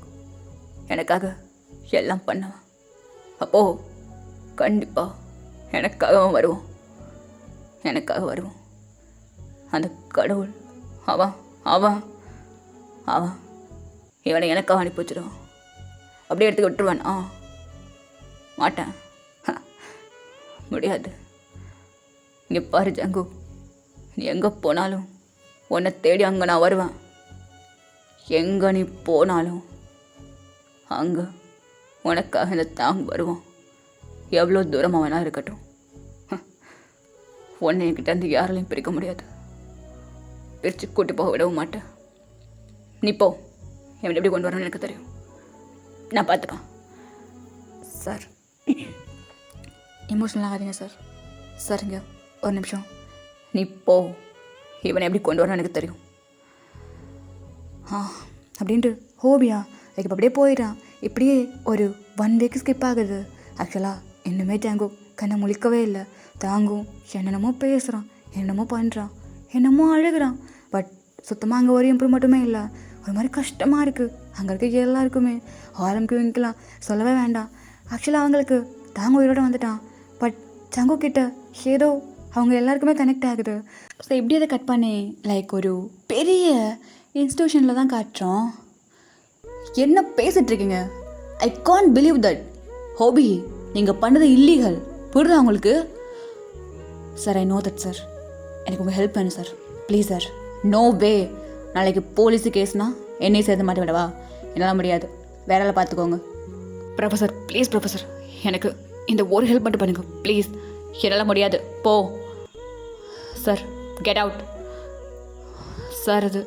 எனக்காக எல்லாம் பண்ணவன். அப்போ கண்டிப்பாக எனக்காகவும் வருவோம். எனக்காக வருவோம். அந்த கடவுள் அவன் அவன் அவன் இவனை எனக்காக அனுப்பி வச்சிடுவான். அப்படியே எடுத்துக்க விட்டுருவான்? மாட்டேன். முடியாது. இங்கே பாரு ஜங்கு, நீ எங்கே போனாலும் உன்னை தேடி அங்கே நான் வருவேன். எங்கே நீ போனாலும் அங்கே உனக்காக இந்த தாங்க வருவோம். எவ்வளோ தூரமாக வேணா இருக்கட்டும். உன்னை என்கிட்ட இருந்து யாராலையும் பிரிக்க முடியாது. பிரித்து கூட்டி போக விடவும் மாட்டேன். நீ போ. எப்படி எப்படி கொண்டு வரணும்னு எனக்கு தெரியும். நான் பார்த்துப்பேன். சார், எமோஷ்னல் ஆகாதீங்க சார். சரிங்க, ஒரு நிமிஷம். நீ போ. இவனை எப்படி கொண்டு வரணும்னு எனக்கு தெரியும். அப்படின்ட்டு ஹோபியா இப்போ அப்படியே போயிடான். இப்படியே ஒரு 1 வீக் ஸ்கிப் ஆகுது. ஆக்சுவலாக இன்னுமே தாங்கு கண்ணை முழிக்கவே இல்லை. தாங்கும் என்னென்னமோ பேசுகிறான், என்னென்னமோ பண்ணுறான், என்னமோ அழுகிறான். பட் சுத்தமாக அங்கே ஒரு இம்ப்ரூவ்மெண்ட்டுமே இல்லை. ஒரு மாதிரி கஷ்டமாக இருக்குது. அங்கே இருக்க எல்லாருக்குமே ஆரம்பிக்க வைக்கலாம் சொல்லவே வேண்டாம். ஆக்சுவலாக அவங்களுக்கு தாங்க உயிரோட வந்துட்டான். பட் சங்கு கிட்ட ஏதோ அவங்க எல்லாருக்குமே கனெக்ட் ஆகுது. ஸோ எப்படி அதை கட் பண்ணி லைக் ஒரு பெரிய இன்ஸ்டியூஷனில் தான் காட்டுறோம். என்ன பேசிகிட்ருக்கீங்க? I can't believe that. ஹோபி, நீங்கள் பண்ணது இல்லீகல். புரியுதா உங்களுக்கு? Sir, I know that sir. எனக்கு உங்கள் ஹெல்ப் வேணும் sir. Please sir. No way. நாளைக்கு போலீஸு கேஸ்னா என்னையும் சேர்த்து மாட்ட விடவா? என்னால் முடியாது. வேற ஆளை பார்த்துக்கோங்க. ப்ரொஃபஸர், ப்ளீஸ் ப்ரொஃபஸர், எனக்கு இந்த ஒரு ஹெல்ப் மட்டும் பண்ணுங்க ப்ளீஸ். என்னால் முடியாது. போ சார். Get out sir. அது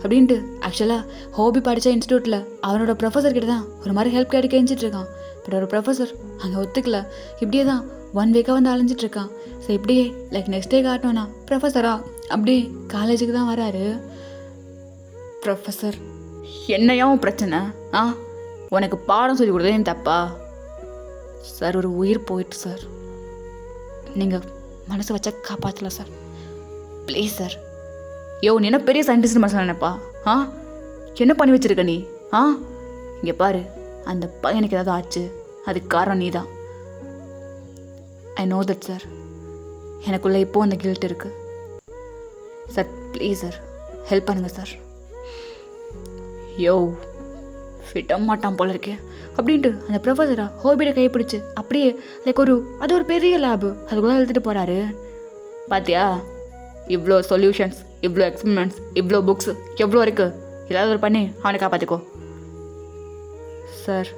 அப்படின்ட்டு ஆக்சுவலாக ஹோபி படித்த இன்ஸ்டியூட்டில் அவனோட ப்ரொஃபஸர் கிட்ட தான் ஒரு மாதிரி ஹெல்ப் கேட்டு கெஞ்சிட்ருக்கான். பட் ஒரு ப்ரொஃபஸர் அங்கே ஒத்துக்கல. இப்படியே தான் 1 வீக்காக வந்து அலைஞ்சிட்ருக்கான். ஸோ இப்படியே லைக் நெக்ஸ்ட் டே காட்டணும்னா ப்ரொஃபஸரா அப்படியே காலேஜுக்கு தான் வராரு. ப்ரொஃபஸர், என்னையும் பிரச்சனை? உனக்கு பாடம் சொல்லி கொடுத்தது என் தப்பா? சார், ஒரு உயிர் போயிட்டு சார். நீங்கள் மனசை வச்சா காப்பாற்றலாம் சார். Please sir. நீ என்ன பெரிய சயின்டிஸ்ட் மனசு நினைப்பா? என்ன பண்ணி வச்சிருக்க நீ? இங்கே பாரு, அந்த பையனுக்கு ஏதாவது ஆச்சு, அதுக்கு காரணம் நீ தான். ஐ நோ தட் சார். எனக்குள்ளே இப்போது அந்த கில்ட் இருக்குது சார். ப்ளீஸ் சார், ஹெல்ப் பண்ணுங்க சார். ஃபிட்ட மாட்டான் போல இருக்கே அப்படின்ட்டு அந்த ப்ரொஃபஸரா ஹோபியோட கைப்பிடிச்சு அப்படியே லைக் அது ஒரு பெரிய லேபு அதுக்குள்ளே எழுதிட்டு போகிறாரு. பார்த்தியா, இவ்வளோ சொல்யூஷன்ஸ், இவ்வளோ எக்ஸ்பெரிமெண்ட்ஸ், இவ்வளோ புக்ஸ் எவ்வளோ இருக்குது. ஏதாவது ஒரு பண்ணி அவனை காப்பாற்றிக்கோ சார்.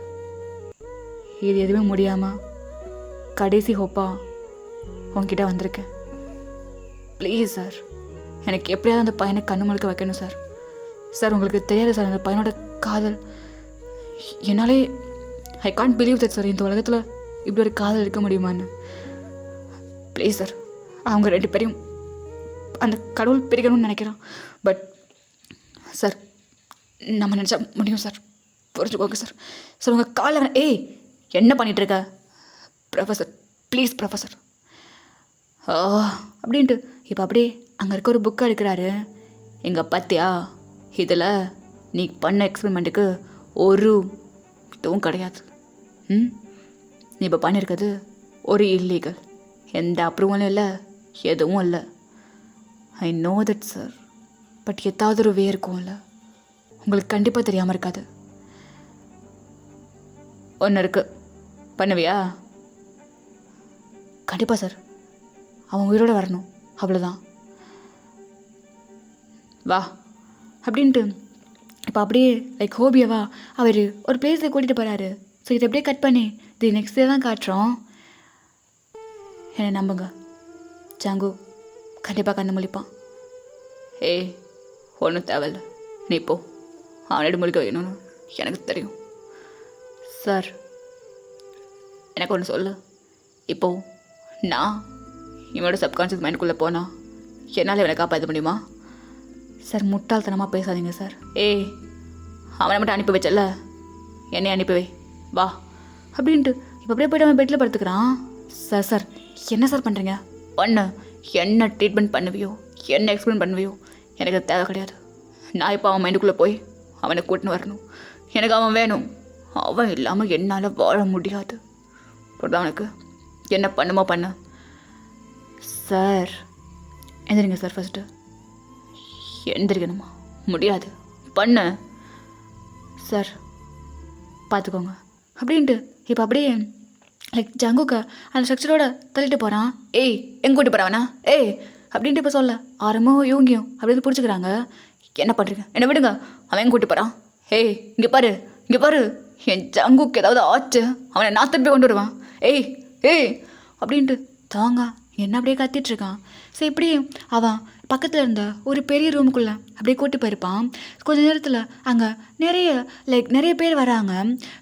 இது எதுவுமே முடியாமல் கடைசி ஹோப்பா உங்ககிட்ட வந்திருக்கேன். ப்ளீஸ் சார், எனக்கு எப்படியாவது அந்த பையனை கண்ணு முழுக்க வைக்கணும் சார். சார், உங்களுக்கு தெரியாது சார் அந்த பையனோட காதல். என்னாலே ஐ கான்ட் பிலீவ் தட் சார். இந்த உலகத்தில் இப்படி ஒரு காதல் இருக்க முடியுமான்னு. ப்ளீஸ் சார், அவங்க 2 பேரையும் அந்த கடவுள் பிரிக்கணும்னு நினைக்கிறான். பட் சார், நம்ம நினச்சா முடியும் சார். புரிஞ்சுக்கோங்க சார். சார், உங்கள் காலில் என்ன பண்ணிகிட்ருக்க? ப்ரொஃபஸர், ப்ளீஸ் ப்ரொஃபஸர் அப்படின்ட்டு இப்போ அப்படியே அங்கே இருக்க ஒரு புக்கை எடுக்கிறாரு. எங்கே பார்த்தியா, இதில் நீ பண்ண எக்ஸ்பெரிமெண்ட்டுக்கு ஒரு இதுவும் கிடையாது. நீ இப்போ பண்ணியிருக்கிறது ஒரு இல்லீகல். எந்த அப்ரூவலும் இல்லை, எதுவும் இல்லை. ஐ நோ தட் சார். பட் ஏதாவது ஒரு வே இருக்கும்ல, உங்களுக்கு கண்டிப்பாக தெரியாமல் இருக்காது. ஒன்று இருக்கு, பண்ணுவியா? கண்டிப்பாக சார். அவன் உயிரோடு வரணும், அவ்வளோதான். வா அப்படின்ட்டு இப்போ அப்படியே லைக் ஹோபியவா அவர் ஒரு பிளேஸை கூட்டிகிட்டு போகிறாரு. ஸோ இதை அப்படியே கட் பண்ணி இது நெக்ஸ்ட் டே தான் காட்டுறோம். என்னை நம்புங்க, ஜாங்கு கண்டிப்பாக கண்ணு முழிப்பான். ஒன்றும் தேவையில்ல, நீ போ. அவனோட முழிக்க வைக்கணும்னு எனக்கு தெரியும் சார். எனக்கு ஒன்று சொல்லு. இப்போது நான் இவனோட சப்கான்ஷியஸ் மைண்டுக்குள்ளே போனால் என்னால் இவனை காப்பாற்ற முடியுமா? சார், முட்டாள்தனமாக பேசாதீங்க சார். அவனை மட்டும் அனுப்பி வச்சல, என்னை அனுப்பி வை, வா அப்படின்ட்டு இப்போ அப்படியே போய்ட்டு அவன் பெட்டில் படுத்துக்கிறான். சார் சார், என்ன சார் பண்ணுறீங்க? பண்ணு. என்ன ட்ரீட்மெண்ட் பண்ணுவியோ, என்ன எக்ஸ்பிளைன் பண்ணுவியோ, எனக்கு அது தேவை கிடையாது. நான் இப்போ அவன் மைண்டுக்குள்ளே போய் அவனை கூட்டின்னு வரணும். எனக்கு அவன் வேணும். அவன் இல்லாமல் என்னால் வாழ முடியாது. புரியுதா அவனுக்கு? என்ன பண்ணுமோ பண்ணு சார். எந்திரிங்க சார். ஃபஸ்ட்டு எந்திரிக்கணுமா? முடியாது, பண்ணு சார், பார்த்துக்கோங்க அப்படின்ட்டு இப்போ அப்படியே லைக் ஜங்குக்கை அந்த ஸ்ட்ரக்சரோட தள்ளிட்டு போகிறான். எங்கே கூட்டி போகிறாவனா? அப்படின்ட்டு இப்போ சொல்ல ஆரம்பம் இவங்கியும் அப்படின்னு பிடிச்சிக்கிறாங்க. என்ன பண்ணுறீங்க? என்ன விடுங்க, அவன் எங்கே கூட்டி போகிறான்? இங்கே பாரு, இங்கே பாரு, என் ஜங்குக்கு ஏதாவது ஆச்சு அவனை நான் திருப்பி கொண்டு வருவான். ஏய் ஏய் அப்படின்ட்டு தாங்க என்ன அப்படியே கத்திட்டு இருக்கான். ஸோ இப்படி அவன் பக்கத்தில் இருந்த ஒரு பெரிய ரூமுக்குள்ளே அப்படியே கூட்டி போயிருப்பான். கொஞ்ச நேரத்தில் அங்கே நிறைய பேர் வராங்க.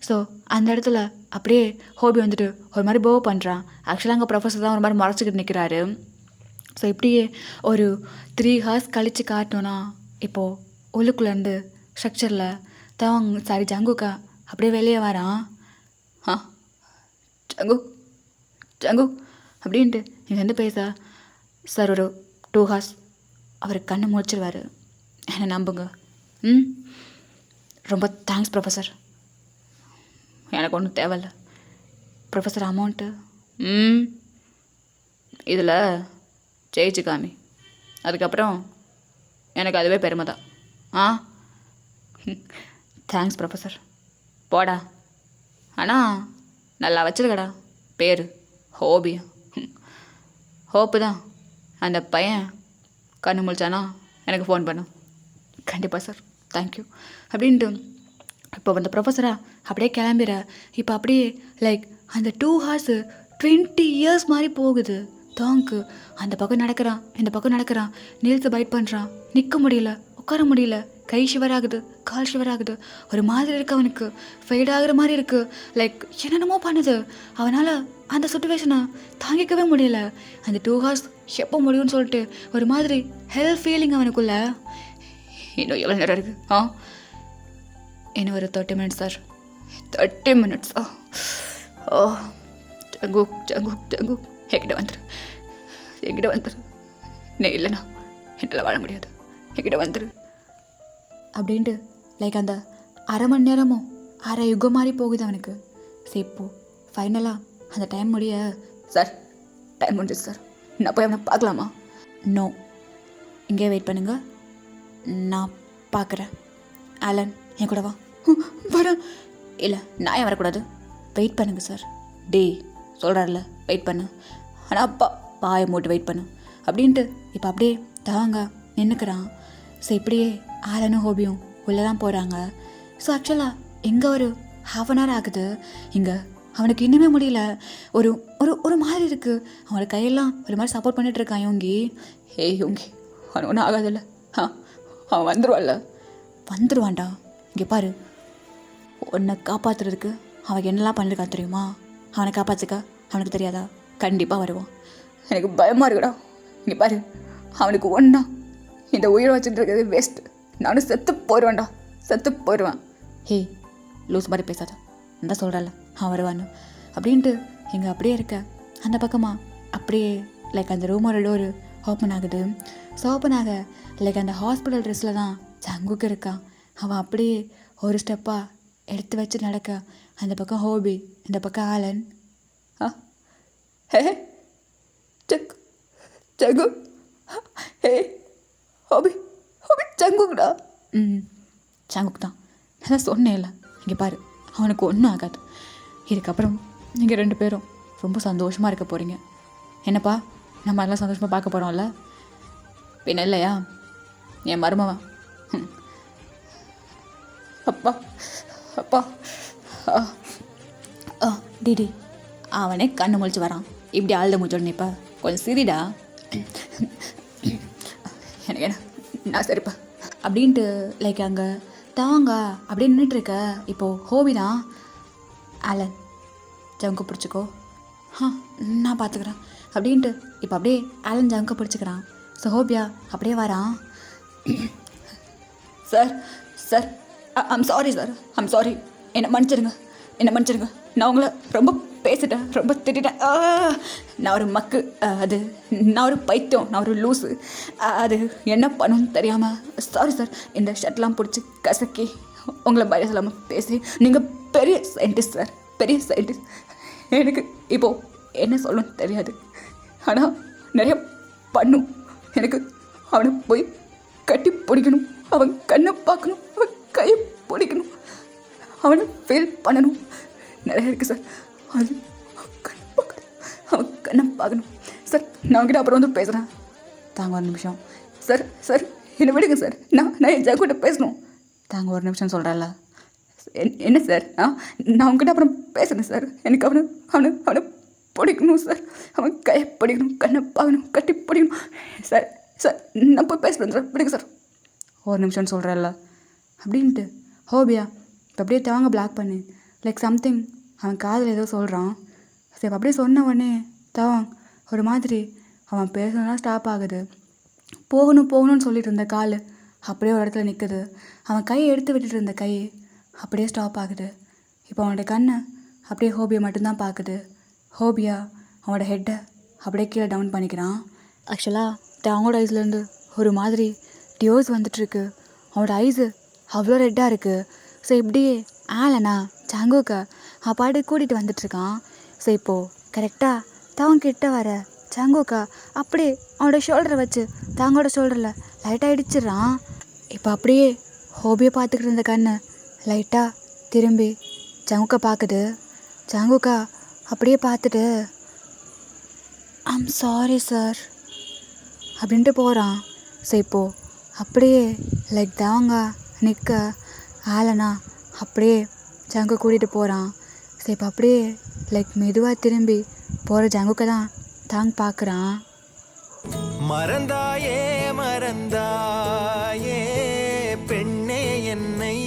ஸோ அந்த இடத்துல அப்படியே ஹோபி வந்துட்டு ஒரு மாதிரி போவ் பண்ணுறான். ஆக்சுவலாக அங்கே ப்ரொஃபஸர் தான் ஒரு மாதிரி மறைச்சிக்கிட்டு நிற்கிறாரு. ஸோ இப்படியே ஒரு 3 ஹார்ஸ் கழித்து காட்டணுன்னா இப்போது உள்ளுக்குள்ளேருந்து ஸ்ட்ரக்சரில் ஜங்குக்கா அப்படியே வெளியே வரான். ஜங்கு ஜங்கு அப்படின்ட்டு இங்கே வந்து பேச சார் ஒரு 2 ஹார்ஸ் அவர் கண்ணை முடிச்சிருவார். என்னை நம்புங்க. ரொம்ப தேங்க்ஸ் ப்ரொஃபஸர். எனக்கு ஒன்றும் தேவையில்ல ப்ரொஃபஸர். அமௌண்ட்டு இதில் ஜெயிச்சு காமி, அதுக்கப்புறம் எனக்கு அதுவே பெருமை தான். Thanks professor. போடா. ஆனால் நல்லா வச்சிருக்கடா பேர் ஹோபியா. ஹோப்பு தான். அந்த பையன் கண்ணு முழிச்சானா எனக்கு ஃபோன் பண்ணு. கண்டிப்பாக சார், தேங்க்யூ அப்படின்ட்டு இப்போ அந்த ப்ரொஃபஸரா அப்படியே கிளம்பிற. இப்போ அப்படியே அந்த 2 ஹார்ஸு 20 இயர்ஸ் மாதிரி போகுது. தாங்க்கு அந்த பக்கம் நடக்கிறான், இந்த பக்கம் நடக்கிறான், நீல்ஸை பைட் பண்ணுறான். நிற்க முடியல, உட்கார முடியல, கை ஷிவர் ஆகுது, கால் ஷிவர் ஆகுது, ஒரு மாதிரி இருக்குது அவனுக்கு, ஃபெய்ட் ஆகுற மாதிரி இருக்குது. என்னென்னமோ பண்ணுது. அவனால் அந்த சுச்சுவேஷனை தாங்கிக்கவே முடியல. அந்த 2 ஹார்ஸ் எப்போ முடியும்னு சொல்லிட்டு ஒரு மாதிரி ஹெல்த் ஃபீலிங் அவனுக்குள்ள. இன்னும் எவ்வளோ நேரம் இருக்குது? இன்னும் ஒரு 30 மினிட்ஸ் சார். 30 மினிட்ஸ். ஜங்கு ஜங்கு ஜங்கு என்கிட்ட வந்துரு. நீ இல்லைண்ணா என்னால் வாழ முடியாது. என்கிட்ட வந்துரு அப்படின்ட்டு அந்த 1/2 மணி நேரமோ அரை யுகம் மாதிரி போகுது அவனுக்கு. சரி இப்போ ஃபைனலாக அந்த டைம் முடிய, சார் டைம் முடிஞ்சிச்சு சார், நான் போய் அவனை பார்க்கலாமா? நோ, இங்கே வெயிட் பண்ணுங்க, நான் பார்க்குறேன். ஆலன் என் கூட வா. வரேன். இல்லை நான் ஏன் வரக்கூடாது? வெயிட் பண்ணுங்க சார். டேய் சொல்கிறார்ல வெயிட் பண்ணு. ஆனால் அப்பா பாயை மூட்டு வெயிட் பண்ணு அப்படின்ட்டு இப்போ அப்படியே தாங்க நின்றுக்கிறான். ஸோ இப்படியே ஆலனும் ஹோபியும் உள்ளே தான் போகிறாங்க. ஸோ ஆக்சுவலாக இங்கே ஒரு 1/2 hour ஆகுது. இங்கே அவனுக்கு இன்னுமே முடியல. ஒரு ஒரு ஒரு மாதிரி இருக்குது. அவனோட கையெல்லாம் ஒரு மாதிரி சப்போர்ட் பண்ணிகிட்டு இருக்கான் யோங்கி. யோங்கி அவன் ஒன்றும் ஆகாதில்ல. அவன் வந்துடுவான்டா. இங்கே பாரு, உன்னை காப்பாற்றுறதுக்கு அவன் என்னெல்லாம் பண்ணிருக்கான் தெரியுமா? அவனை காப்பாற்றுக்க அவனுக்கு தெரியாதா? கண்டிப்பாக வருவான். எனக்கு பயமாக இருக்குடா. இங்கே பாரு, அவனுக்கு ஒன்றா இந்த உயிரை வச்சுட்டு இருக்கிறது வேஸ்ட். நானும் செத்து போயிடுவேன். ஹே லூஸ் மாதிரி பேசாத, நான் சொல்கிறல்ல அவன் வருவான்னு அப்படின்ட்டு. இங்கே அப்படியே இருக்க அந்த பக்கமாக அப்படியே அந்த ரூமோட டோரு ஓப்பன் ஆகுது. ஸோ ஓப்பன் ஆக அந்த ஹாஸ்பிட்டல் ட்ரெஸ்ஸில் தான் ஜங்குக்கு இருக்கான். அவன் அப்படியே ஒரு ஸ்டெப்பாக எடுத்து வச்சு நடக்க, அந்த பக்கம் ஹோபி, இந்த பக்கம் ஆலன். ஹே ஜங்கு, ஹே ஹோபி ஜங்குக்குடா. ஜங்குக்கு தான் நான் சொன்னேன்ல. இங்கே பாரு, அவனுக்கு ஒன்றும் ஆகாது. இதுக்கப்புறம் நீங்கள் 2 பேரும் ரொம்ப சந்தோஷமாக இருக்க போகிறீங்க. என்னப்பா, நம்ம எல்லாம் சந்தோஷமாக பார்க்க போகிறோம்ல? பின்ன இல்லையா என் மருமவன்? அப்பா டிடி அவனே கண்ணு முழிச்சு வரான். இப்படி ஆழ்ந்த மூச்சோடு நிற்பா. கொஞ்சம் சிரிடா. எனக்கு என்ன, நான் சரிப்பா அப்படின்ட்டு அங்கே தாங்க அப்படியே நின்றுட்டுருக்க. இப்போது ஹோபி தான். ஆலன் ஜங்கு பிடிச்சிக்கோ, நான் பார்த்துக்கிறேன் அப்படின்ட்டு இப்போ அப்படியே ஆலன் ஜங்கு பிடிச்சிக்கிறான். ஸோ ஹோபியா அப்படியே வரான். Sir I'm sorry sir, I'm sorry, என்னை மன்னிச்சிருங்க. நான் உங்களை ரொம்ப பேசிட்டேன், ரொம்ப திட்டேன். நான் ஒரு மக்கு, அது நான் ஒரு பைத்தியம், நான் ஒரு லூஸு. அது என்ன பண்ணணும்னு தெரியாமல் சாரி சார். இந்த ஷர்ட்லாம் பிடிச்சி கசக்கி உங்களை பயம் சொல்லாமல் பேசி. நீங்கள் பெரிய சயின்டிஸ்ட் சார், பெரிய சயின்டிஸ்ட். எனக்கு இப்போது என்ன சொல்லணும்னு தெரியாது, ஆனால் நிறைய பண்ணும். எனக்கு அவனை போய் கட்டி பிடிக்கணும், அவன் கண்ணை பார்க்கணும், அவன் கையை பிடிக்கணும், அவனை ஃபீல் பண்ணணும். நிறைய இருக்குது சார். அது அவன் கண்ணை பார்க்கணும் சார். நான் அவங்ககிட்ட அப்புறம் வந்து பேசுகிறேன். தாங்க ஒரு நிமிஷம் சார். என்னை விடுங்க சார். நான் என் ஜாக்கூட்ட பேசணும். தாங்க ஒரு நிமிஷம் சொல்கிறேன்ல என்ன சார் நான் உங்ககிட்ட அப்புறம் பேசுகிறேன் சார். எனக்கு அவனை அவனை அவனை பிடிக்கணும் சார். அவன் கையை பிடிக்கணும், கண்ணை பார்க்கணும், கட்டி பிடிக்கணும் சார். சார் நான் போய் பேசுகிறேன் சார், பிடிக்க சார். ஒரு நிமிஷம்னு சொல்கிறல்ல அப்படின்ட்டு ஹோபியா இப்போ அப்படியே தேவாங்க பிளாக் பண்ணி லைக் சம்திங் அவன் காதில் ஏதோ சொல்கிறான். சரி அப்படியே சொன்ன உடனே தேவாங் ஒரு மாதிரி அவன் பேசணும்னா ஸ்டாப் ஆகுது. போகணும்னு சொல்லிட்டு இருந்த கால் அப்படியே ஒரு இடத்துல நிற்குது. அவன் கையை எடுத்து விட்டுட்டு இருந்த கை அப்படியே ஸ்டாப் ஆகுது. இப்போ அவனோட கண்ணை அப்படியே ஹோபியா மட்டும்தான் பார்க்குது. ஹோபியா அவனோட ஹெட்டை அப்படியே கீழே டவுன் பண்ணிக்கிறான். ஆக்சுவலாக அவங்களோட ஐஸ்லேருந்து ஒரு மாதிரி டியோஸ் வந்துட்டுருக்கு. அவனோட ஐஸு அவ்வளோ ரெட்டாக இருக்குது. ஸோ இப்படியே ஆலனா சாங்கோக்கா பாட்டு கூட்டிகிட்டு வந்துட்டுருக்கான். ஸோ இப்போது கரெக்டாக தவன் கிட்ட வர சாங்கோக்கா அப்படியே அவனோட ஷோல்டரை வச்சு தாங்களோட ஷோல்டரில் லைட்டாக இடிச்சிட்றான். இப்போ அப்படியே ஹோபியை பார்த்துக்கிட்டு இருந்த கண்ணு லைட்டாக திரும்பி சாங்கோக்கா பார்க்குது. சாங்கோக்கா அப்படியே பார்த்துட்டு ஐம் சாரி சார் அப்படின்ட்டு போகிறான். ஸோ இப்போது அப்படியே லைக் தாங்க நிற்க ஆலனா அப்படியே ஜாங்கோ கூட்டிகிட்டு போகிறான். ஸோ இப்போ அப்படியே லைக் மெதுவாக திரும்பி போகிற ஜாங்குக்கை தான் தாங்க பார்க்குறான். மறந்தாயே மறந்தாயே பெண்ணே என்னை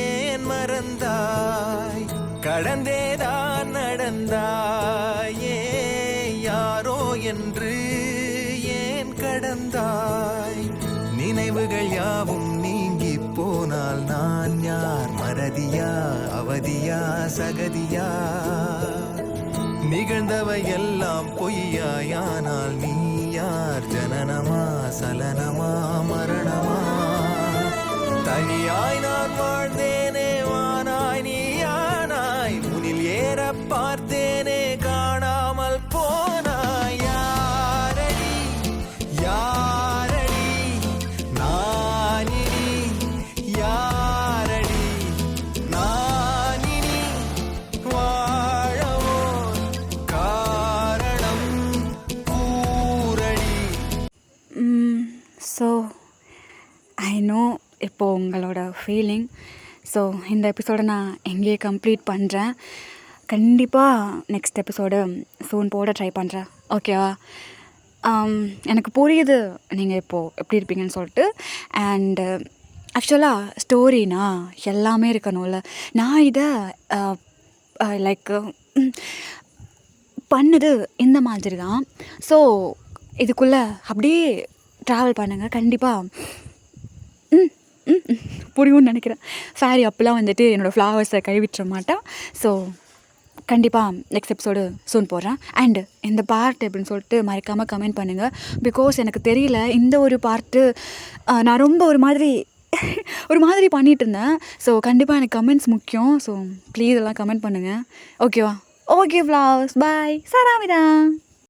ஏன் மறந்தாய், கடந்தேதான் நடந்தாயே யாரோ என்று ஏன் கடந்தாய், நினைவுகள் யாவும் நீங்கி போனால் நான் யார், மறதியா அவதியா சகதியா, நிகழ்ந்தவை எல்லாம் பொய்யாயானால் நீ யார், ஜனனமா சலனமா மரணமா, தனியாய் நான் வாழ்ந்தேனே வானாய் நீயானாய், முனில் ஏற பார்த்தேனே காணாமல் போனாய், யாரடி யாரடி நானினி, யாரடி நானினி, வாழவோ காரணம் கூறடி. ஸோ ஐ நோ இப்போது உங்களோட ஃபீலிங். ஸோ இந்த எபிசோடை நான் எங்கேயே கம்ப்ளீட் பண்ணுறேன். கண்டிப்பாக நெக்ஸ்ட் எபிசோடு சூன் போட ட்ரை பண்ணுறேன். ஓகேவா? எனக்கு புரியுது நீங்கள் இப்போது எப்படி இருப்பீங்கன்னு சொல்லிட்டு. அண்டு ஆக்சுவலாக ஸ்டோரினா எல்லாமே இருக்கணும்ல. நான் இதை லைக் பண்ணது இந்த மாதிரி தான். ஸோ இதுக்குள்ளே அப்படியே ட்ராவல் பண்ணுங்கள். கண்டிப்பாக புரியும்னு நினைக்கிறேன். ஃபேரி அப்போலாம் வந்துட்டு என்னோடய ஃப்ளவர்ஸை கைவிட்டுற மாட்டேன். ஸோ கண்டிப்பாக நெக்ஸ்ட் எபிசோடு சூன் போடுறேன். அண்டு இந்த பார்ட் எப்படின்னு சொல்லிட்டு மறக்காமல் கமெண்ட் பண்ணுங்கள். பிகாஸ் எனக்கு தெரியல, இந்த ஒரு பார்ட்டு நான் ரொம்ப ஒரு மாதிரி பண்ணிகிட்டு இருந்தேன். ஸோ கண்டிப்பாக எனக்கு கமெண்ட்ஸ் முக்கியம். ஸோ ப்ளீஸ் எல்லாம் கமெண்ட் பண்ணுங்கள். ஓகேவா? ஓகே ஃப்ளவர்ஸ், பாய், சராமிதா.